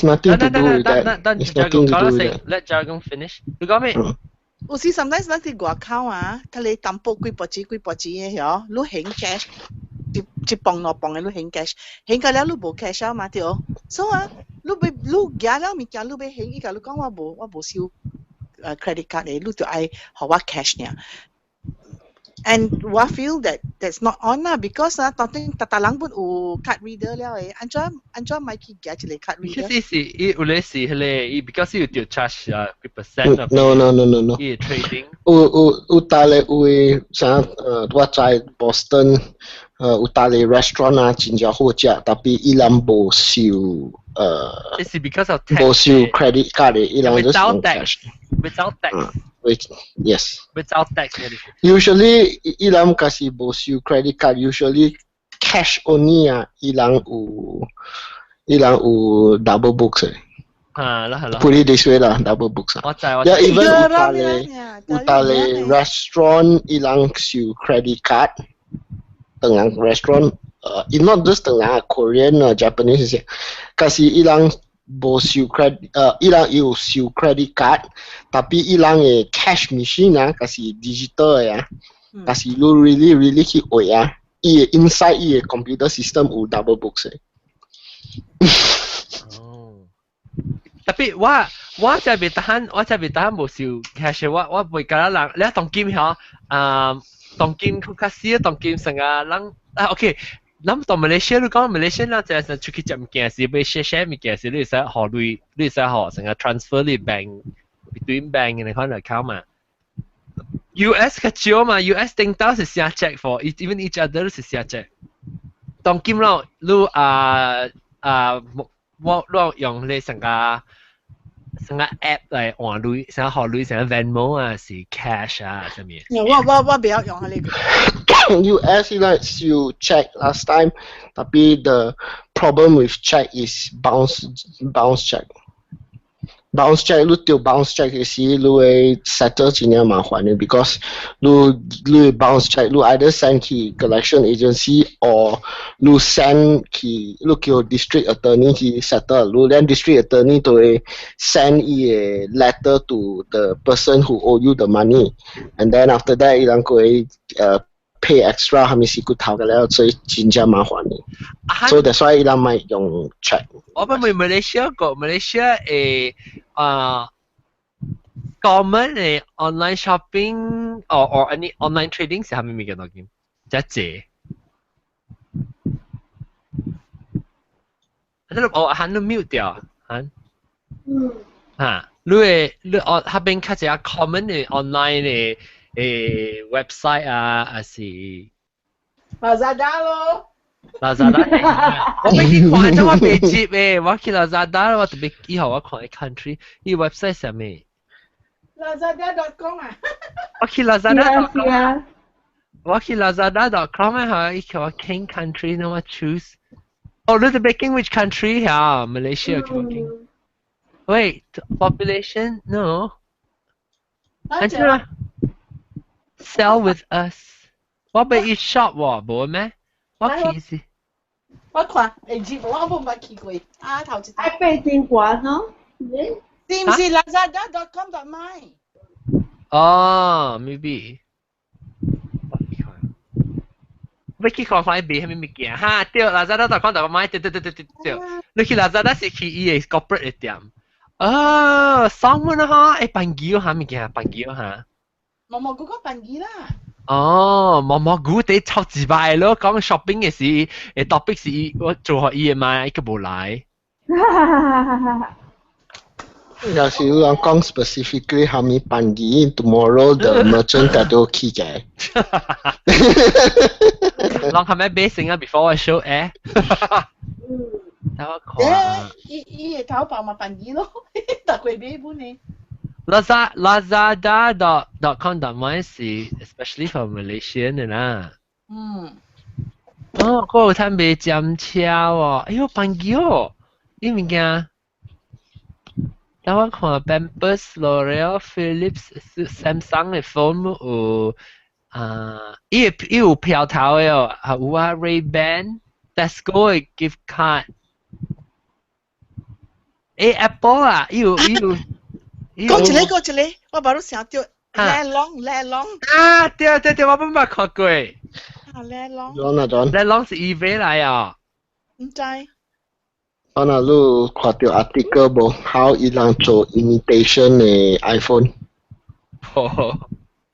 nothing to do with that. It's nothing to do with that. Let Jagung finish. 你講咩？有時 sometimes 咱啲外口啊，睇你擔保幾步子嘅嗬，你行 cash。一磅兩磅嘅你行 cash， 行到了你無 cash 啊嘛對，所以你夾了物件你要行，伊甲你講我無收credit card 嘅，你就愛互我 cash 呢。And 我 feel that's not on 啦 ，because 當人本有 card reader 了嘅，安怎咪去夾一個 card reader？ 有咧是迄個，because 有條 charge 幾 percent of no. 伊 trading。有大咧有啥我在 Boston。有大個 restaurant 啊，真正好食，但係伊人無收It's because of tax. 無收 credit card 嘅，伊人 just 用 cash. Without tax. Yes. Without tax. Usually 伊人假是無收 credit card, usually cash only 啊，伊人有 double books 嘅。Put it this way 啦 ，double books 啊。我知。even 有大個 restaurant 伊人收 credit card。當人 restaurant it's not just 當人 Korean Japanese 先，但是伊人無收 credit 伊人有收 credit card， 但係伊人嘅 cash machine 啊，但是 digital 嘅啊，但是你 really 去畫啊，伊嘅 inside 伊嘅 computer system 有 double books 嘅。特別我就未tahan無收 cash， 我袂甲人，你當金嗬當金佢較少，當金成個人OK。諗到馬來西亞，你講馬來西亞人就係出去食物件時，要 share 物件時，你會使學類，你會使學成個 transfer 你 bank between bank 嘅你可能 account 嘛。US 較少嘛 ，US 頂到是寫 check for even each other 是寫 check。當金咯，你我用你成個 app 嚟換類，成個學類成個 Venmo 啊，是 cash 啊，上面。我不要用下呢個。US lets you check last time, tapi the problem with check is bounce check. Bounce check 你丟 bounce check 嘅時，你會 settle 真係麻煩嘅 because 你 bounce check 你 either send 去 collection agency or 你 send 去你叫 district attorney 去 settle， 你連 district attorney 都會 send 伊個 letter to the person who owe you the money, and then after that 伊人會pay extra 係咪是骨頭嘅了，所以真正麻煩嘅。所以 that's why 伊人咪用 check。我們馬來西亞誒common 誒 online shopping or any online trading 是係咪嘅多啲？即係借。我喊你 mute 掉，喊。你下邊睇下 common 嘅 online 嘅website 啊，還是 Lazada 咯。Lazada 我俾你看咗我未接誒，我去 Lazada 我特別以後我看啲 country， 呢 website 係咩 ？Lazada.com 啊。我去 Lazada.com， 我去 Lazada.com 啊，佢話 King country， 那我 choose。Oh， 你特別 King which country 呀 ？Malaysia 佢 King。Wait， population no。Angela sell with us。我俾你 shop 喎，冇咩？我其實我看，我冇捌去過，頭一爱背真悬哦。是唔是 lazada.com.my？哦 ，maybe。要去看看伊賣咩物件哈？對，Lazada.com.my，對。你去 Lazada 是去伊個 corporate 嘅店。爽滿啊哈！誒，辦機哈物件，辦機哈。毛嗰個捌字啦。毛菇地超級歹咯，講 shopping 嘅時，誒 topic 是我做學伊嘅嘛，伊個無來。有時有人講 specifically 係咪辦機 tomorrow the merchant 佢都去嘅。ลองทำให้เบสซิงอ่ะ before I show แล้วก็ขอ伊嘅淘寶嘛捌字咯，特貴買本呢。Lazada.com.my 是 especially for Malaysian 嘅啦。嗰個睇未점車喎，哎呦，捌字哦，呢物件。แล้วก็ขอ Pampers L'Oreal Philips Samsung 嘅 phone 有伊有票頭嘅哦，有Ray-Ban Tesco 嘅 gift card Apple 啊，伊有講一個，我把你想到lælong 對，我冇看過læJohn 是 eBay 嚟啊，唔知。我那路看到 article 無 how 伊人做 imitation 嘅 iPhone。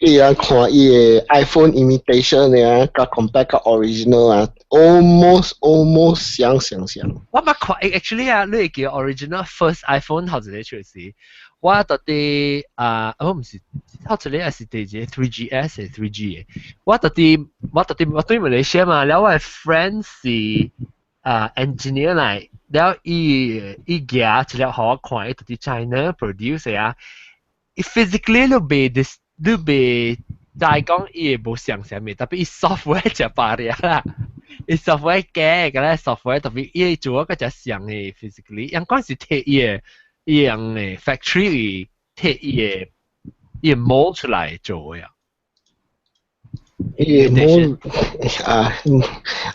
伊人看伊嘅 iPhone imitation 嘅，甲 compare 甲 original 啊 ，almost 相。我冇看 actually 啊，你會叫 original first iPhone 頭一個出時，我到底我唔是頭一個係第幾 3GS 係 3G 嘅，我對馬來西亞嘛，แล้ว我嘅 friend 是engineer 嚟。แล้วอีแกจะแล้วหอควายตัวที่ China produce 啊，อี physically 都被在講伊冇想啥物，但係伊 software 就白啦，伊 software 嘅嗰啲 software 特別伊做個就想嘅 physically，因嗰陣時貼伊樣嘅 factory 貼伊 mold 出來做嘅。mold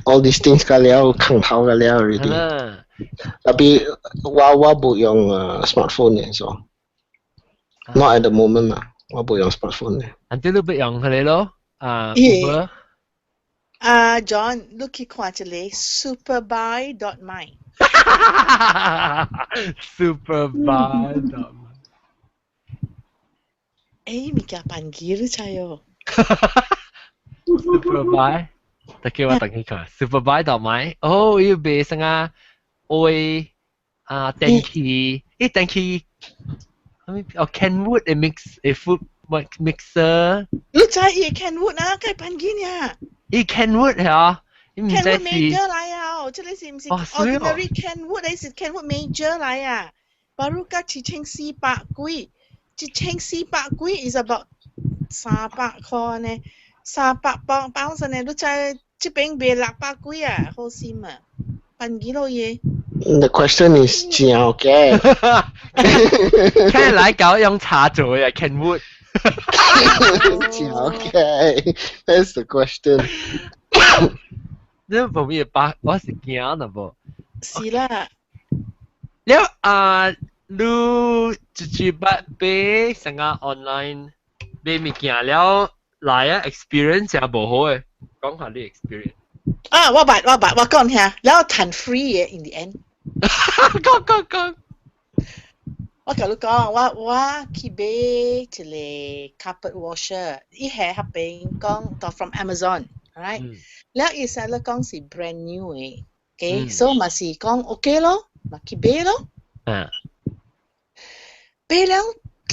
all these things 甲了坑頭甲了 already。Tapi 我冇用smartphone 嘅，so not at the moment 啦，我冇用 smartphone 嘅。Until 你不用佢哋咯，Uber。John，你去看一個 superbuy.my。superbuy.my。物件捌字你知哦。Superbuy，特叫我等佢看 superbuy.my。哦，要賣啥啊？電器Kenwood 嘅 food mixer。你知伊 Kenwood 啊，佢捌字呢？伊 Kenwood 係Kenwood Major 嚟啊！即係唔是 ordinary Kenwood，你是 Kenwood Major 嚟啊？巴如加1400幾，1400幾 is about 300塊呢，300磅呢，你知這邊賣600幾啊，好心啊，捌字咯嘢。The question is 正嘅。聽嚟搞用茶做嘅 Kenwood。正嘅 ，That's the question。你後面把我是驚啦噃。是啦。แล้ว你自己買成個 online 買物件แล้ว來啊 experience 也無好嘅，講下你 experience。我講聽，然後談 free 嘅 in the end。講。我同你講，我去買一個 carpet washer，伊係嗰邊講到 from Amazon，right？แล้ว伊實咧講是 brand new 嘅，OK，所以咪是講 OK 咯，咪去買咯。買了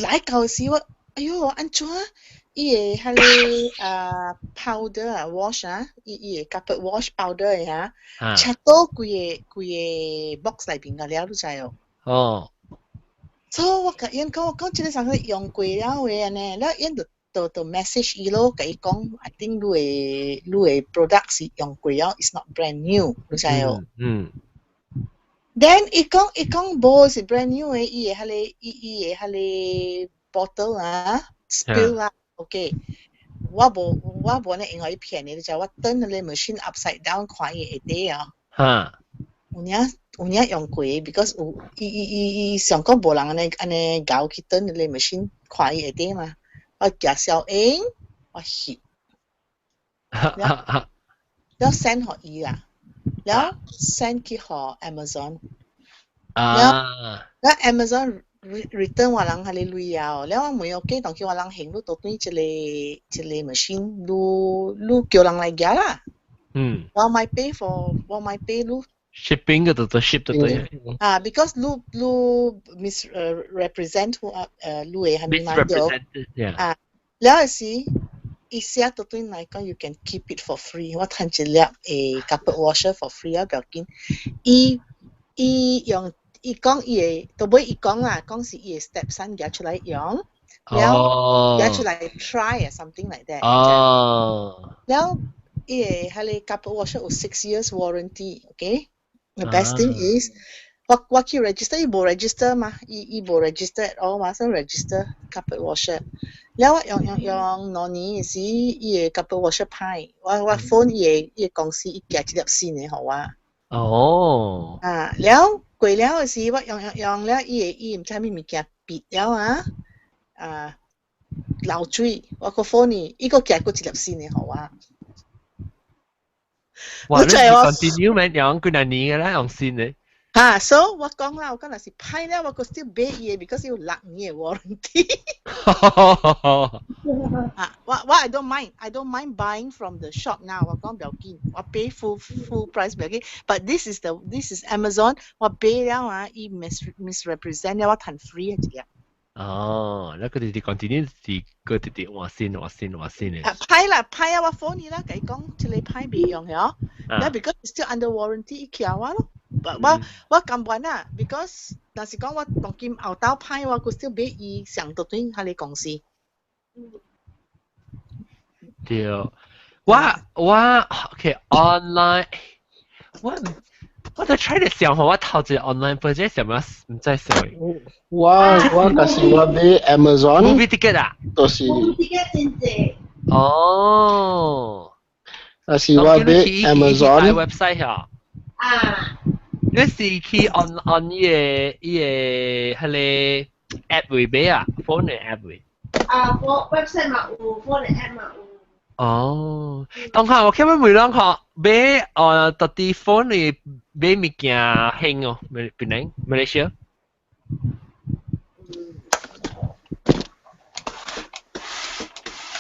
來到時我，哎呦，安怎？伊個迄個powder 啊 wash 啊，伊個 carpet wash powder 嘅嚇，切到規個 box 裏邊嘅了，你知哦？哦。所以我甲因講，即個上個用過了嘅呢，แล้ว因就 message 伊咯，甲伊講 ，I think 你嘅 product 是用過了 ，is not brand new，你知哦？Then 伊講無是 brand new 嘅，伊個bottle 啊 spill 啦 ，OK， 我無呢，因為伊騙你，你知我turn 個 machine upside down 看伊會得啊。哈，有影用过 because 有伊上讲无人安尼搞去等你 machine 看伊会得嘛，我夹小影，我翕，แล้ว send 互伊啦，แล้ว send 去互 Amazon，แล้ว Amazon return 我人下哩鐳啊，แล้ว我每個當叫我人行路到對一個 machine，你叫人來夾啦，我咪 pay for 我咪 pay 你。shipping 嗰度就 ship 到對。because 你 represent 你嘅係咪買到？แล้ว時伊寫到對嚟講 ，you can keep it for free。我睇一粒誒 carpet washer for free 啊，不要緊。伊講伊嘅，到尾伊講啦，講是伊嘅 stepson 夾出來用，แล้ว夾出來 try 啊 something like that。แล้ว伊嘅係你 carpet washer 有6 years warranty，OK？The best thing is，我去 register， 伊冇 register 嘛，伊冇 register at all 嘛，所以 register carpet washer。แล้ว我用2年時，伊嘅 carpet washer 歹，我 phone 伊嘅公司伊寄一粒新嘅互我。แล้ว過了時，我用了伊唔知咩物件別了漏水，我個 phone 伊個寄過一粒新嘅互我。哇！你 continue 咩？用幾多年嘅啦？用新嘅。so 我講啦，我講若是歹咧，我個 still 買伊嘅 ，because 有6年嘅 warranty。我 I don't mind buying from the shop now。我講唔要緊，我 pay full price 唔要緊。But this is Amazon， 我 pay 了伊 misrepresent 了，我談 free 嘅啫。แล้วก็ดี continue ดีก็ดี話先嘅。歹啦，我 phone 伊啦，佢講即係歹未用嘅แล้ว because still under warranty， 伊叫我咯。我甘願啊 ，because 若是講我當今後頭歹，我個 still 買伊上到對喺你公司。對，我 OK online， 我在 try 嚟想，我頭一 online budget 什麼唔知sorry。我就是我買 Amazon。movie ticket 啊？都是。movie ticket 真濟。就是我買 Amazon website 嚇。你是去 on 伊個迄個 app 會買啊 ，phone 嘅 app 會。website 嘛有 ，phone 嘅 app 嘛有。當下我睇乜每兩個買到啲 phone 嚟買物件興哦，Penang Malaysia。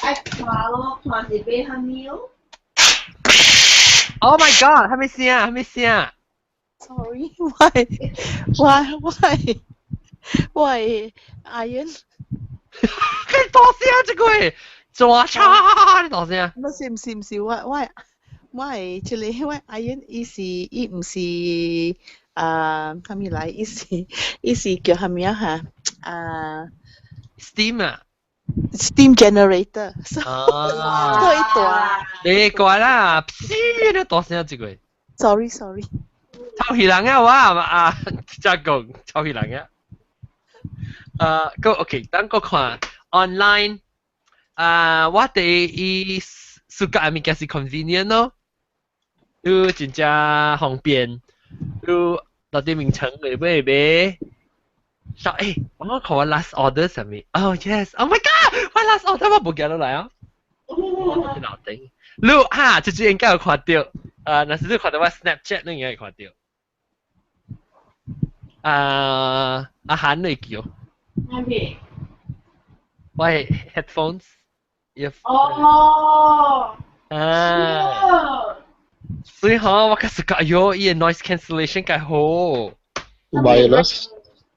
愛看咯，看是買蝦米咯。Oh my god！ 還沒聲。Sorry， 喂，Ian， 佢大聲這個，抓叉你大聲。唔是，我係即係我 Ian， 伊唔是係咪嚟？伊是叫係咪啊？Steam 啊 ？Steam generator。所以大。你過啦，你大聲這個。Sorry。臭魚人啊！我Jagung臭魚人啊！個 OK， 等我看 online， 我哋伊暑假物件是 convenient 咯，又真正方便，又到啲名稱嚟買。我看我 last order 係咪 ？Oh yes！Oh my god！ 我 last order 我冇記得嚟啊！電腦頂，你直接應該有看到。若是你看到我 Snapchat， 你應該有看到。阿韓嚟叫。係。喂 headphones。所以我開始講，喲，依個 noise cancellation 幾好。wireless。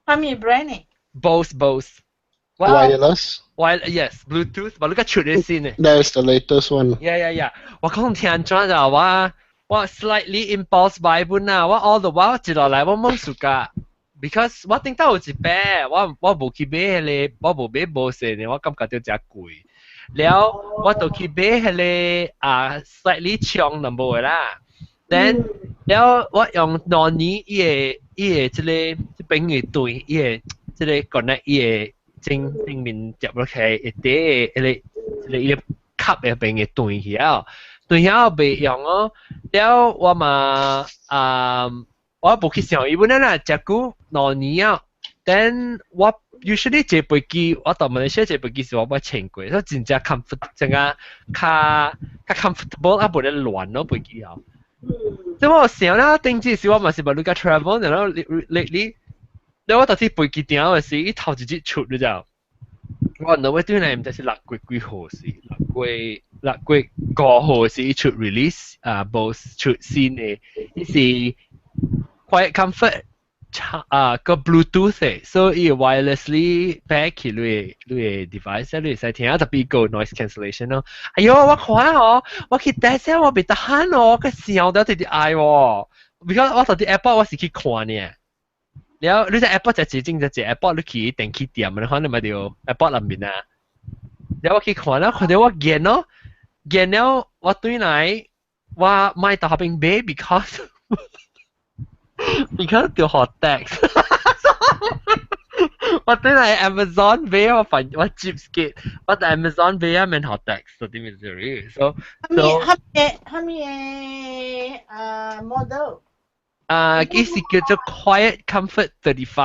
係咪 brand 呢 ？Bose。wireless。Yes Bluetooth， 我呢個出嚟先嘅。That is the latest one。Yeah。我講聽咗就我 slightly impulse buy 本啊，我 all the while 接落嚟我冇暑假。Because 我頂到有一百，我冇去買迄個，我冇買Bose呢，我感覺到真貴。แล้ว我就去買迄個slightly 長 number 嘅啦。Then แล้ว我用2年伊個即個朋友對伊個即個 connect 伊個正面接落去，一啲迄個伊個吸嘅朋友對去啊。對呀未用哦，了我嘛我冇去想，因為呢只股兩年啊，then 我 usually 這飛機我到馬來西亞這飛機是我請過，所以真正 comfort 真個較 comfortable 啊，冇得亂咯飛機啊。所以我想啦，定之時我嘛是冇錄個 travel，然後 lately，然後我到時飛機點嘅時，一頭直接出咗就。我諗對嚟唔知係6月幾號時，6月5號時出 release 冇出新嘅，呢是 quiet comfort 個 Bluetooth 嘅，所以 wirelessly pair 起你 device 你使聽，特別個 noise cancellation 咯。哎喲，我看哦，我去 test 我未得閒哦，個聲都特別嗌喎，because 我到啲 Apple 我是去看呢。แล้วรู้จัก Apple จะจริงจะ Apple ลูกขี่แต่งขี้เตียมมันเขาเนี่ยมาเดียว Apple ลำบินนะแล้วว่าขี่ขวานแล้วคนเดียวว่าเกียนเนาะเกียนแล้วว่าตัวไหนว่าไม่ต่อเป็นเบย์ because เดี๋ยวหอแตกว่าตัวไหน Amazon เบย์ว่าฝันว่า cheapskate ว่า Amazon เบย์มันหอแตกสุดที่มิสซูรี so 他们modelอีสิ叫做 Quiet Comfort 35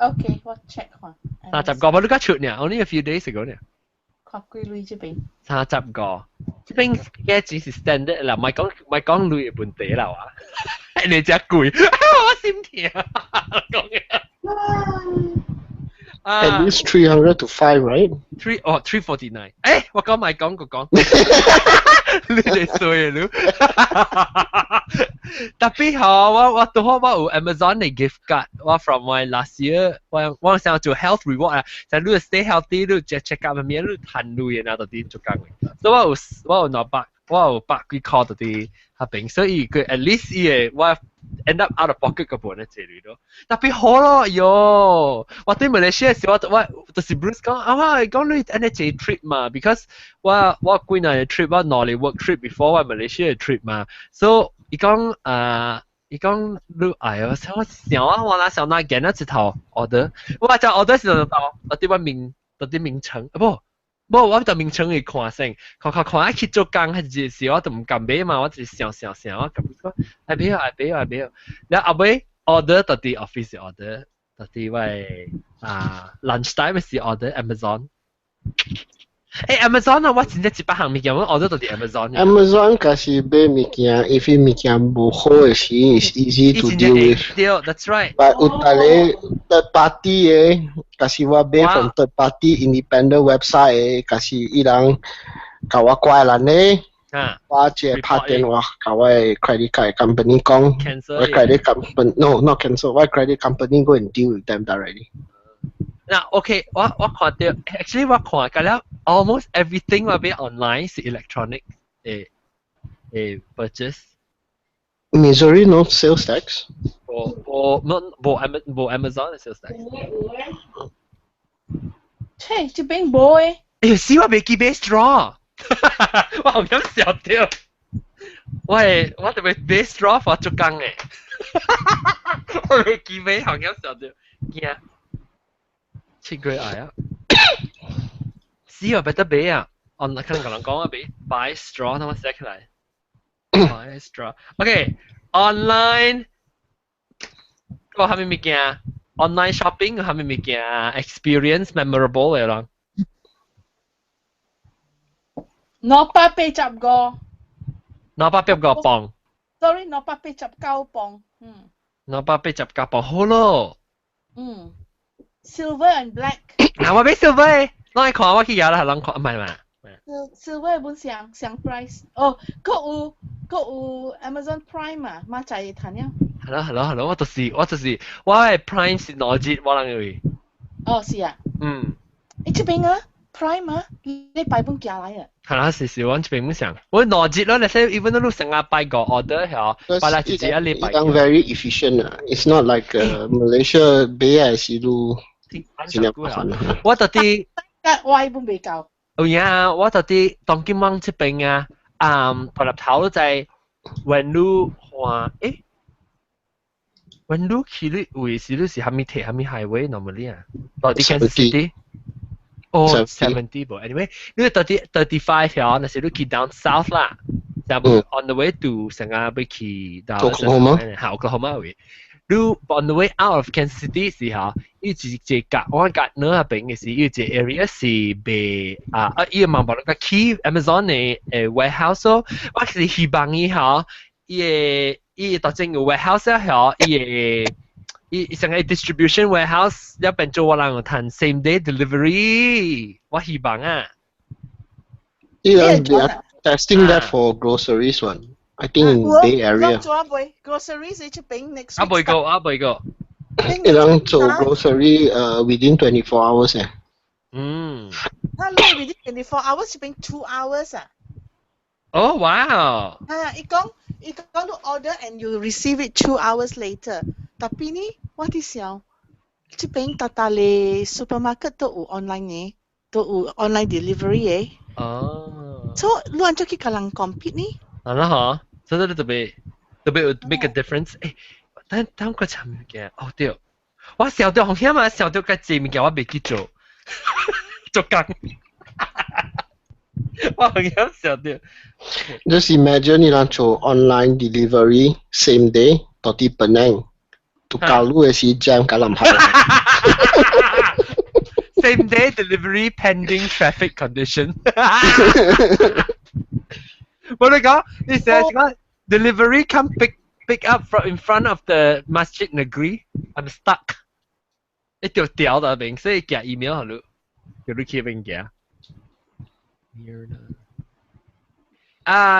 OK 我 check 下30個，我都剛出呢 ，only a few days ago 呢。看幾類這邊30個，這邊嘅只是 standard 啦，唔係講類嘅本地啦哇，你只貴，我心痛講嘅。At least 300 to 5, right? 349。誒，我講埋講個講。你哋衰啊你！特別好，我都好我有 Amazon 嘅 gift card，我 from my last year，我想做 health reward 啊，想你 stay healthy，你 check up 咩，你賺類嘅，然後啲做工嘅，所以我有百幾塊嗰啲合併，所以佢 at least 嘢我 end up out of pocket 嗰本咧這類咯，特別好咯，喲，我對馬來西亞時我就是 Bruce 講我講你安尼這 trip 嘛 ，because 我幾年嘅 trip 我攞嚟 work trip before 我馬來西亞 trip 嘛 ，so 伊講你哎呀，我想我哪想那揀那一套 order， 我就 order 時就到啲名稱不。我就名稱去看先，看一去做工係陣時，我就唔敢買嘛，我就想，我咁講，係俾，然後後尾 order 到啲 office order， 到啲喂lunch time 時 order Amazon。Amazon 啊，我真係一百項物件，我 order 到啲 Amazon。Amazon 假是買物件，if 物件唔好嘅時，is easy to deal with。對 ，that's right。But 有大咧 third party 嘅，假是我買 from third party independent website 嘅，假是伊人甲我怪人咧，我即係拍電話甲我 credit card company 講，我 credit company no not cancel，我 credit company go and deal with them directly。嗱，OK，我看到 ，actually 我看緊了 ，almost everything 我俾 online 是 electronic purchase。Missouri no sales tax。冇 Amazon 嘅 sales tax。切，這邊冇誒。哎呀，死我未記俾 straw， 我好咁笑掉。喂，我特別俾 straw for 做工嘅，我未記俾，好咁笑掉，驚。切佢嗌啊！死我俾得俾啊！我可能同人講啊，俾 buy straw， 等我寫起嚟。buy straw。OK，online 個係咪物件 ？online shopping 個係咪物件 ？experience memorable 嘅咯。880個。880磅。Sorry， 889磅。889磅好咯。Silver and black。嗱，我俾 silver， 攞嚟看，我去有啦，諗看，唔係嘛 ？Silver 本上 price， 哦，佢有 Amazon Prime 啊，馬仔談了。係咯，我係 Prime 是攞折，我諗佢。哦，是啊。你這邊啊 ，Prime 啊，你擺本寄來啊。係啦，是，我這邊唔想，我攞折咯，你睇 even 都成日擺個 order 係，擺嚟自己一禮拜。It's very efficient 啊 ，it's not like Malaysia 買係是都。我到底我係本未夠。哦呀，我到底當今晚這邊啊，大立頭在when you 話when you 去你位是你是蝦米鐵蝦米 highway normally 啊？到底 Kansas City？ 哦，70噃。Anyway，你到底35條，那是你去 down south 啦但係 on the way to 成日要去到 Oklahoma 位，你 on the way out of Kansas City 時候，要自己隔我隔呢下邊嘅時，要自 area 是被依個網絡個 key Amazon 嘅warehouse 咯，我是希望以後依個整個 warehouse 後依成個 distribution warehouse 一邊做我人談 same day delivery， 我希望啊。Yeah, they are testing that for groceries one. I think in Bay Area. Groceries 你出邊 next week。未個。你能做 grocery within 24 hours 誒？他攞 within 24 hours 出邊2 hours 啊？Oh wow！ 伊講 to order and you receive it 2 hours later。tapi ni 我啲時候出邊搭嚟 supermarket 都有 online 嘅，都有 online delivery 嘅。So 你按照佢可能 compete 呢？係啦嚇，所以特別 make a difference。誒，等個尋物件，哦對，我小到紅險啊，小到個字物件我未記做，做工。我紅險小到。Just imagine 你能做 online delivery same day 到啲 Penang， tukar lu 嘅時 jam 架林係。Same day delivery pending traffic condition. 我哋講，你成日講 delivery come pick up from in front of the Masjid Negeri. I'm stuck. 一條條到邊，所以寄 email 好咯，叫你去邊寄。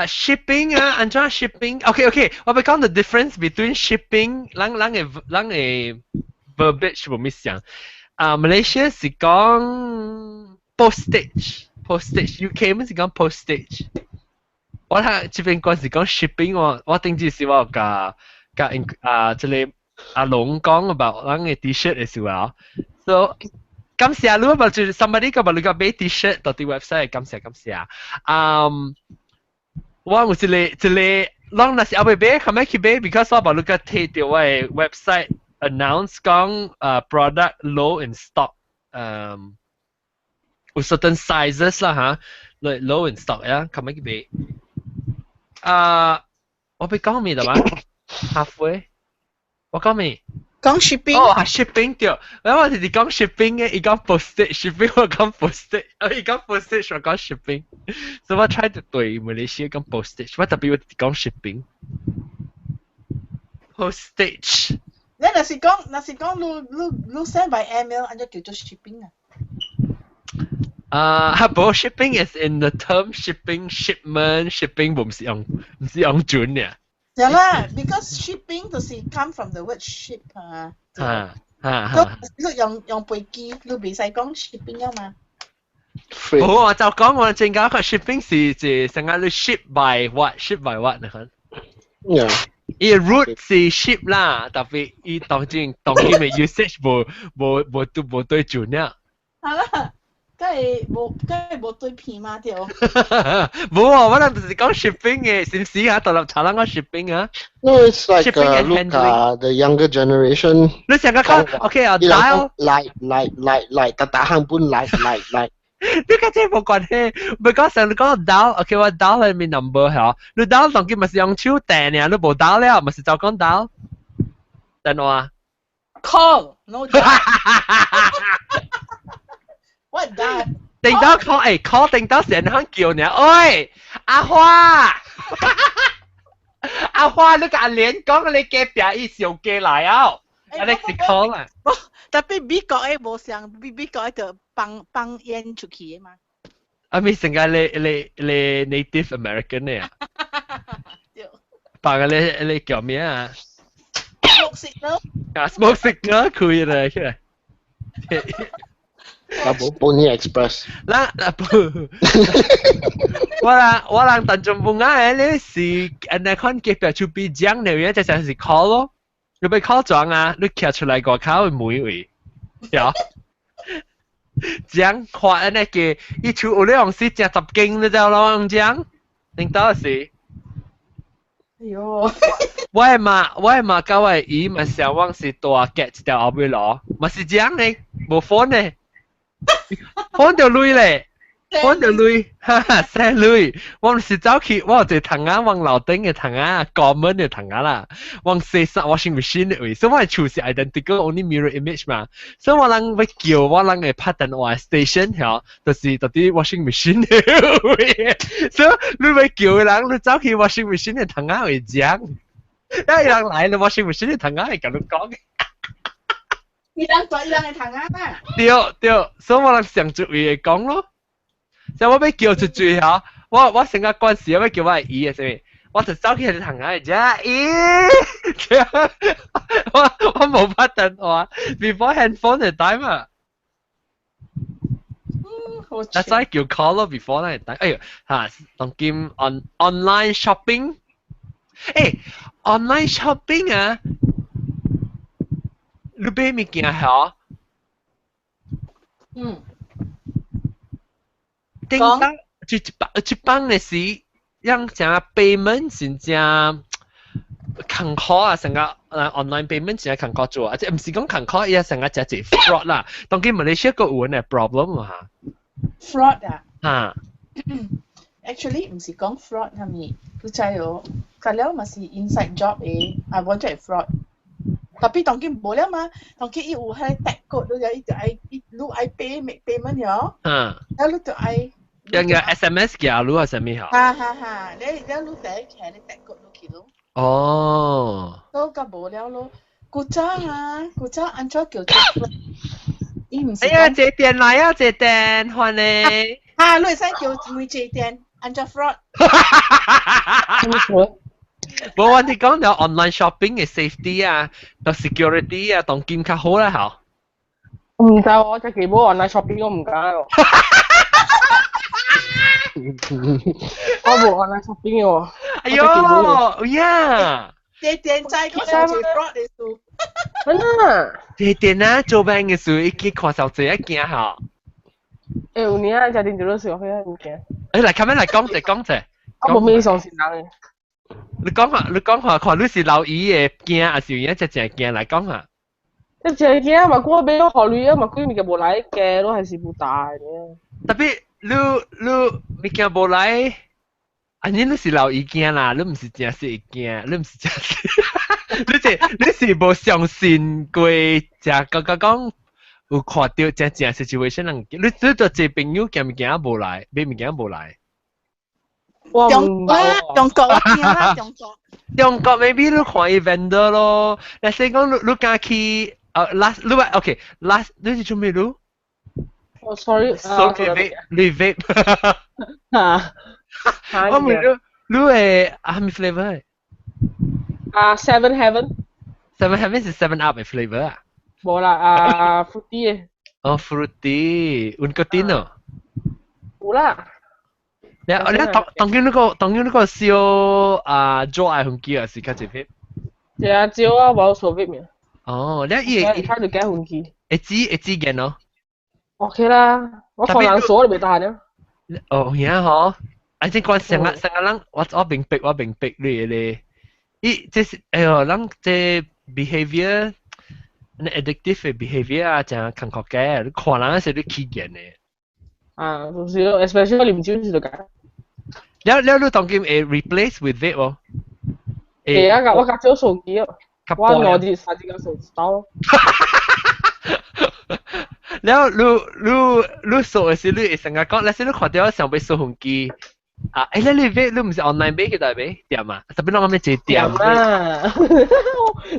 shipping 啊，安怎 shipping？ OK， 我哋講 the difference between shipping， 人嘅 verbiage 冇咩想。Malaysia 是講 postage，UK 咪是講 postage。我睇這邊講是講 shipping， 我頂住是我甲即係阿龍講 about 咱嘅 T-shirt 嘅時候 ，so 感謝你，或者 somebody 個你個買 T-shirt 到啲 website， 感謝。我有一個，咱若是後尾買，係咪去買 ？because 我你個睇到我嘅 website。announce 講product low in stock， 有 certain sizes 啦嚇 ，low in stock 呀，咁樣嘅我俾講咩啦嘛 ？halfway， 我講咩？講 shipping。哦，shipping 對，我哋講 shipping 嘅，伊講 postage，shipping 我講 postage， 伊講 postage 我講 shipping， 所以我 try to 對 Malaysia 講 postage， 我特別講 shipping。postage。你若是講你 send by email， 按照叫做 shipping 啊。不 shipping is in the term shipping 唔是用準嘅。係啦 ，because shipping 就是 come from the word ship 啊。咁用飛機，你未使講 shipping 啊嘛。我就講我正講個 shipping 是成日你 ship by what 你看。伊 root 是 ship 啦，特別伊當今嘅 usage 冇對準呀。係啦，梗係冇對片嘛條。冇啊，我哋唔是講 shipping 嘅，是唔是啊？獨立查啦講 shipping 啊。No, it's like look the younger generation. 你成日講 OK 啊 ，dial 嚟，打行本嚟。你家姐冇關係，唔係講成你講 dial，OK 我 dial 係咪 number 嚇？你 dial 當佢咪是用手訂嘅，你冇 dial 了，咪是就講 dial。電話 call no dial。What dial？ 定到 call 定到成行叫你，喂阿花，阿花你個阿蓮講你嘅表意上機來啊，你是 call 啊？特別美國嘅冇上，美國就放煙出去嘅嘛。I mean 成個你 Native American 嘅啊？放嘅你叫咩啊 ？Smoke signal。smoke signal 可以啦，出嚟。Pony Express。我人當中冇啱嘅，你是人哋看機票出邊講嘅嘢，就係 call 咯。你被 call 咗啊？你騎出嚟個口會每位，有講話那個一出有兩時食10斤你知道咯？講聽到是？哎呦！我係嘛教我姨咪想往是大 get 條後尾攞，咪是講呢，冇 phone 呢，phone 條鐳咧。我就累，哈哈，晒累。我唔是走去，我就藤啊，往樓頂嘅藤啊，肛門嘅藤啊啦，往洗衫 washing machine 嘅位，所以我係處是 identical only mirror image 嘛。所以我人會叫我人會拍電話 station 嚇，就是啲 washing machine 嘅位。所以你會叫嘅人，你走去 washing machine 嘅藤啊會講，因為人嚟你 washing machine 嘅藤啊係咁樣講嘅。伊人做伊人嘅藤啊嘛。對，所以我人上主位會講咯。就我要叫出最嚇，我成個關事，我要叫我係姨嘅先，我就走去佢行下啫，咦，我冇拍電話 ，before handphone 嘅 time 啊，嗱再叫 call 咯 ，before 咧 time，哎呀嚇，當今 online shopping， 誒 online shopping 啊，你買物件嚇？叮當一般嘅是，讓正 payment 真正坎坷啊，成個online payment 真係坎坷做啊，即係唔是講坎坷，而係成個只係 fraud 啦。當佢 Malaysia 個有嘅 problem 啊嚇。fraud 啊？嚇。actually 唔是講 fraud 係咪？佢就係隔了咪是 inside job 嘅，啊揾出係 fraud。tapi 當佢冇了嘛，當佢有係 tag code 都有，你愛 pay make payment 咗，แล้ว你就愛。yang SMS 嘅路係什麼嚇？哈，你第一期你 tag code 落去咯。哦。都咁無聊咯，古早安怎叫做？伊唔是。哎呀，借電來啊，借電換你。你會使叫每借電，安怎 fraud？冇我哋講到 online shopping 嘅 safety 啊，到 security 啊，當檢較好啦嚇。唔知我只基本 online shopping 我唔揀喎。我冇 online shopping 喎。哎呦，呀！借電仔嗰時做 fraud 嘅事。真啊！借電啊，做病嘅事已經看上這一件嚇。誒，有年啊，家庭做咗事，我去唔驚。誒，嚟，咁樣嚟講者。我冇咩相信人嘅。你講下，看你是老姨嘅驚，還是有一隻隻驚嚟講下。一隻驚嘛，我俾我考慮啊，嘛佢咪嘅冇來嘅，都係不大嘅。特別你物件冇來，你是老姨驚啦，你唔是真係驚，你唔是真係，你是冇相信過，就講有看到真 situation 人，你對隻朋友驚物件冇來，買物件冇來。中國啦，中國 maybe 你看伊 vendor 咯，但係講你敢去last 你話 OK last 你是做咩咯？哦 sorry， so vape 啊，我問你係咩 flavor？ Seven Heaven 是 Seven Up 嘅 flavor 啊？冇啦，fruity 嘅。哦 fruity， uncotino。冇啦。你當然個燒做愛紅機啊，是較直接。係啊，照啊，冇所謂咩。哦，你睇到幾紅機？會知嘅咯。OK 啦，我放冷鎖你未得閒啊。哦，呀嗬，I think 我成個人，我明白你。即係人即 behavior，你 addictive 嘅 behavior 啊，就係感覺嘅，你看人嗰時你起勁嘅。就是咯 ，especially 你唔知就解。你當佢replace with it 喎。係啊，我夾咗手機啊，我攞啲手機個手指刀。แล้วรู้สูงสิลูกสังกัดก็แล้วสิลูกขอเดียวสั่งไปสูงกี่แล้วลูกไม่ใช่ออนไลน์ไปกี่ได้ไหมเดี๋ยวมาแต่เป็นน้องไม่เจอเดี๋ยวมา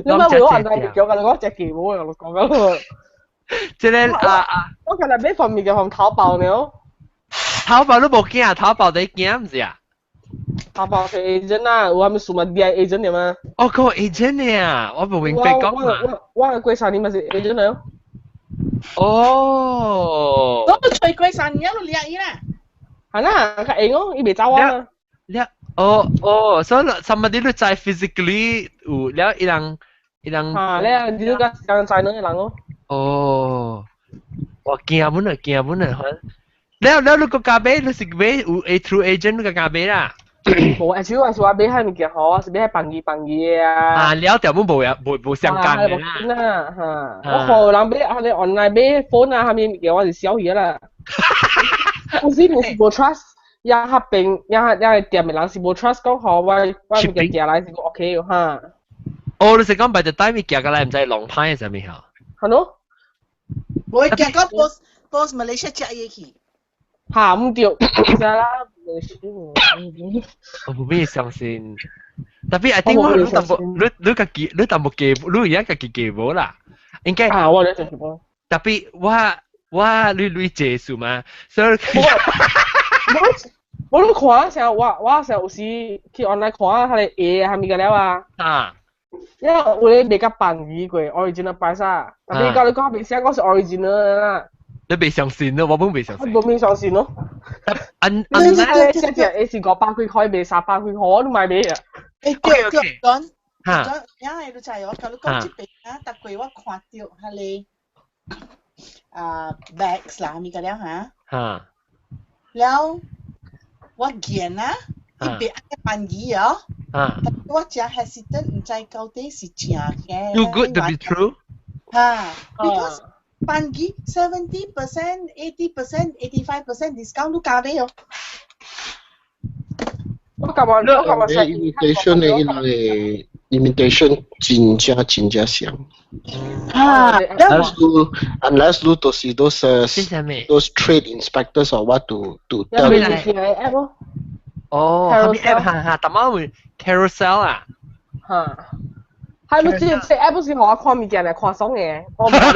แล้วมาบอกออนไลน์เกี่ยวกับเราก็จะกี่โมงเรา講緊即係我近日俾份面嘅從淘寶呢淘寶都冇驚啊，淘寶你驚唔知啊？淘寶係 agent 啊，我係咪數碼 DI agent 嘅嘛？哦，個 agent 啊，我冇明白講嘛。我係貴曬你咪係 agent 嚟咯。哦，嗰個最貴曬你一路掠伊啦。係啦，佢應咯，伊未走啊。所以somebody都在 physically 有แล้ว一人。แล้ว你都講講在呢一人咯。哦，我驚滿啊，แล้วลูกกาเบ้รู้สึกเบ้through agent ลูกกาเบ้ล่ะ冇啊，主要係話俾係咪嘅好，係俾係辦嘢啊。แล้วแต่冇冇相干嘅啦。我可能俾係你 online 俾 phone 啊，係咪嘅我哋小嘢啦。有時你是無 trust，也合併也店嘅人是無 trust 講好，我物件寄來是個 OK 嘅哈。哦，你是講 by the time 你寄過來唔知long time 係啥物嚇？係咯，我寄個 post Malaysia 食嘢去。嚇唔對，其實啦，我冇咩相信。特別 I think 我你淡薄你淡薄記，你而家家己記無啦。應該啊，我咧就係冇。特別我你借數嘛，所以我都看成我成有時去 online 看下佢哋係咪嘅了啊？啊，因為我哋未甲辦語過 original price 啊，特別教你講邊寫我是 original 啦。你未相信咯，我本未相信。我冇相信咯。你咧寫隻你是500幾塊，賣300幾塊，我都買俾啊。誒，對講，嚇，因為你就係我教你講呢邊啊，特貴我看到係你bags 啦，咪個了嚇。嚇，แล้ว我見啊，一邊一辦語哦，我真 hesitant 唔知到底是真嘅。Too good to be true。嚇 ，because 辦語 70%、80%、85% discount 都加俾我。我感覺 imitation 嘅 imitation 真正像。Unless 你都是those trade inspectors or what to tell you。app 咯。哦，係咪 app 嚇？特貓會 carousel 啊？嚇。係咯，即係 app 是學我看物件嚟看爽嘅，我唔係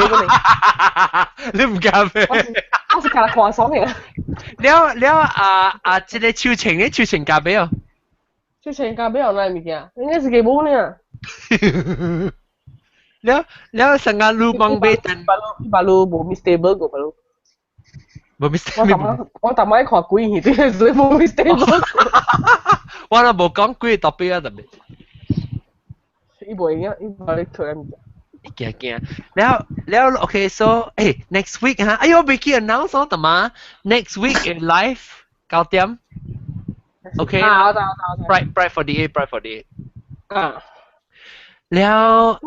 你你唔加咩？我是睇看爽嘅。即個秋情加俾我。秋情加俾我咩物件？應該是幾冇呢？成個路幫俾等。把路冇 mistable 個把路。冇 mistable。我特買看貴嘢啲，所以冇 mistable。我都冇講貴特別啊特別。一部嘢，你佢物件。驚，แล้ว okay so next week ฮะ哎呦未記 announce 咗特嘛 next week in live 9點 okay 我知 bright 48啊。แล้ว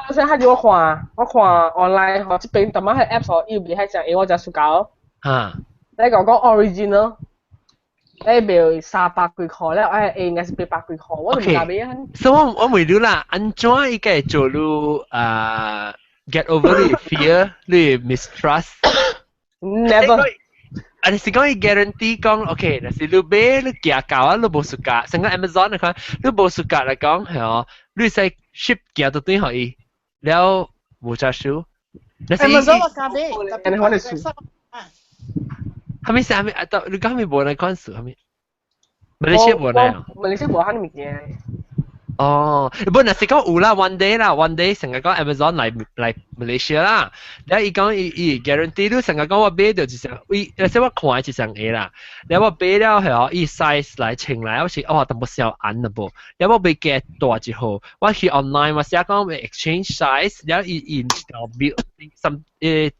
我想下住我看 online 嗬，即邊特麼喺 app 所要唔係係講我就暑假咯。你講 original。誒賣300幾塊咧，應該是800幾塊，我都唔加俾啊。所以我未รู้啦，安怎伊個做路get over 你 fear 你 mistrust？Never。啊，你是講伊 guarantee 講 OK，但是你買你寄到啊，你無暑假，成個 Amazon 嚟講，你無暑假嚟講係哦，你使 ship 寄到對可以，了無查數。Amazon 我加俾，但係我哋數。係咪先？你講係咪冇人關數？係咪？馬來西亞冇人啊？馬來西亞冇呢物件。哦，不過是講有啦 ，one day 成日講 Amazon 嚟 Malaysia 啦，然後伊講伊 guarantee 你成日講我買到一雙，而且我看一雙 A 啦，然後我買了係哦，伊 size 嚟稱來，我是但冇小眼啦噃，然後我買幾大之後，我去 online 我寫講要 exchange size，然後伊build some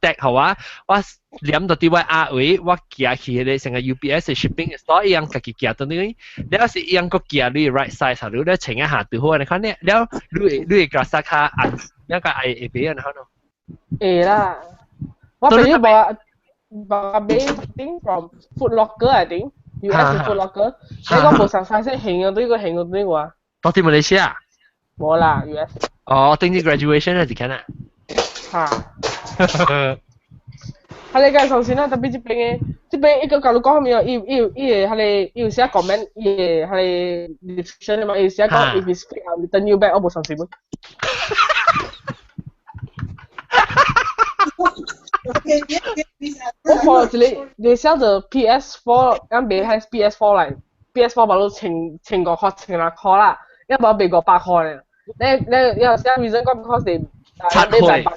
tag 好啊，我黏到啲位壓位，我寄去咧成個 UPS 嘅 shipping store 一樣家己寄到你，然後是一樣個寄你 right size 後，你咧稱一下就好，你看咧，然後你個色卡按，那個會俾人看咯。會啦，我俾你把俾 thing from Food Locker I think US Food Locker， 你講冇上晒先行到呢個行到呢個啊？到底馬來西亞？冇啦 US。哦，定啲 graduation 係點啊？嚇。係你介紹先啦，特別呢邊一個教育講咩啊？係你寫 comment，係你 description 啊嘛，寫講 if it's fake I'll return you back， 我冇相信喎。我放你寫就 PS4，啱俾係 PS4 嚟 ，PS4 把都千個塊千兩塊啦，一把俾個8塊咧。你有寫 reason 講 because they 俾埋8個。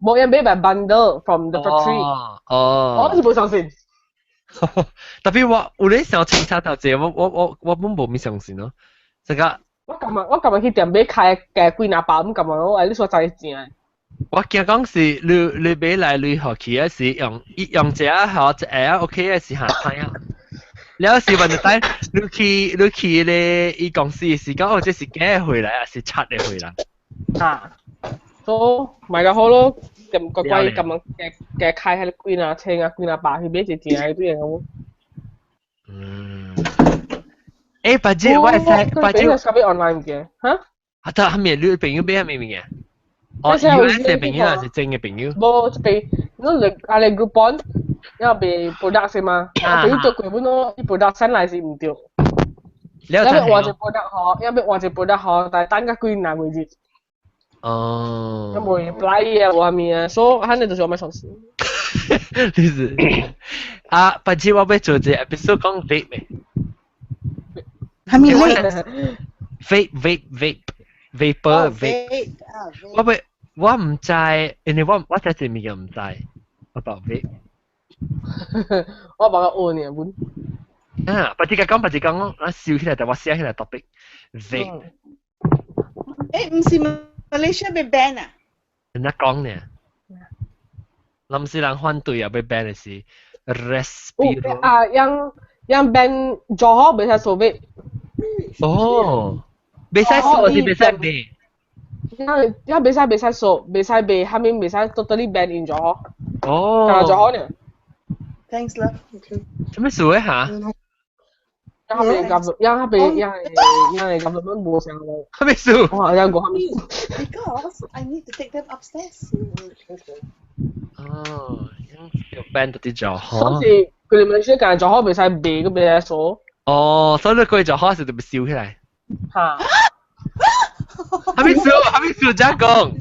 冇人俾埋 bundle from the factory。我好似冇相信。特別我有啲時候清查頭啫，我本冇咩相信咯。成個我今日去店買開嘅幾廿包咁今日我你所知正。我驚講是你買來你學期嘅時用這學這 OK 嘅時行睇啊。แล้ว是問題，你去咧，伊公司是講哦，這是幾回來啊？是7嘅回來。所以買個好咯，咁乖乖咁樣嘅開喺啲貴啊青啊貴啊白去買一件喺啲嘢誒，不知我係不知。佢俾 online 嘅嚇？啊，得係咪你朋友俾係咪嘅？哦 Kasi ako ，US 嘅朋友還是真嘅朋友？冇被你Groupon，因為被 product 先嘛，我俾咗佢本咯，啲 product 新嚟是唔掉。因為我隻 product 好，因為我隻 product 好，但係單個貴拿回去。哦。有冇 reply 啊？我咪啊，所以肯定就是我咪上司。你是啊，不知我要做隻 episode 講 vape 咩？係咪vapor。我唔知，因為我真係咩嘢唔知 about vape。我把佢按呢本。啊，不知講，我笑起來就我寫起來 topic vape。誒，唔是Malaysia 被 ban 啊？人家講呢，諗是人反對啊，被 ban 的是 respiro。啊，yang ban Johor bisa so vape。哦，別使數是別使賣。yang bisa so，bisa bay，下面bisa totally ban in Johor。哦。但係 Johor 呢 ？Thanks 啦。做咩數嚇？yang government 冇上嚟。係咩數？哇，有講。Because I need to take them upstairs。哦，有 ban 到啲咗。所以佢哋咪先揀咗開俾晒鼻嗰邊數。哦，所以你佢就開始就被笑起來。嚇！係咪笑？真講。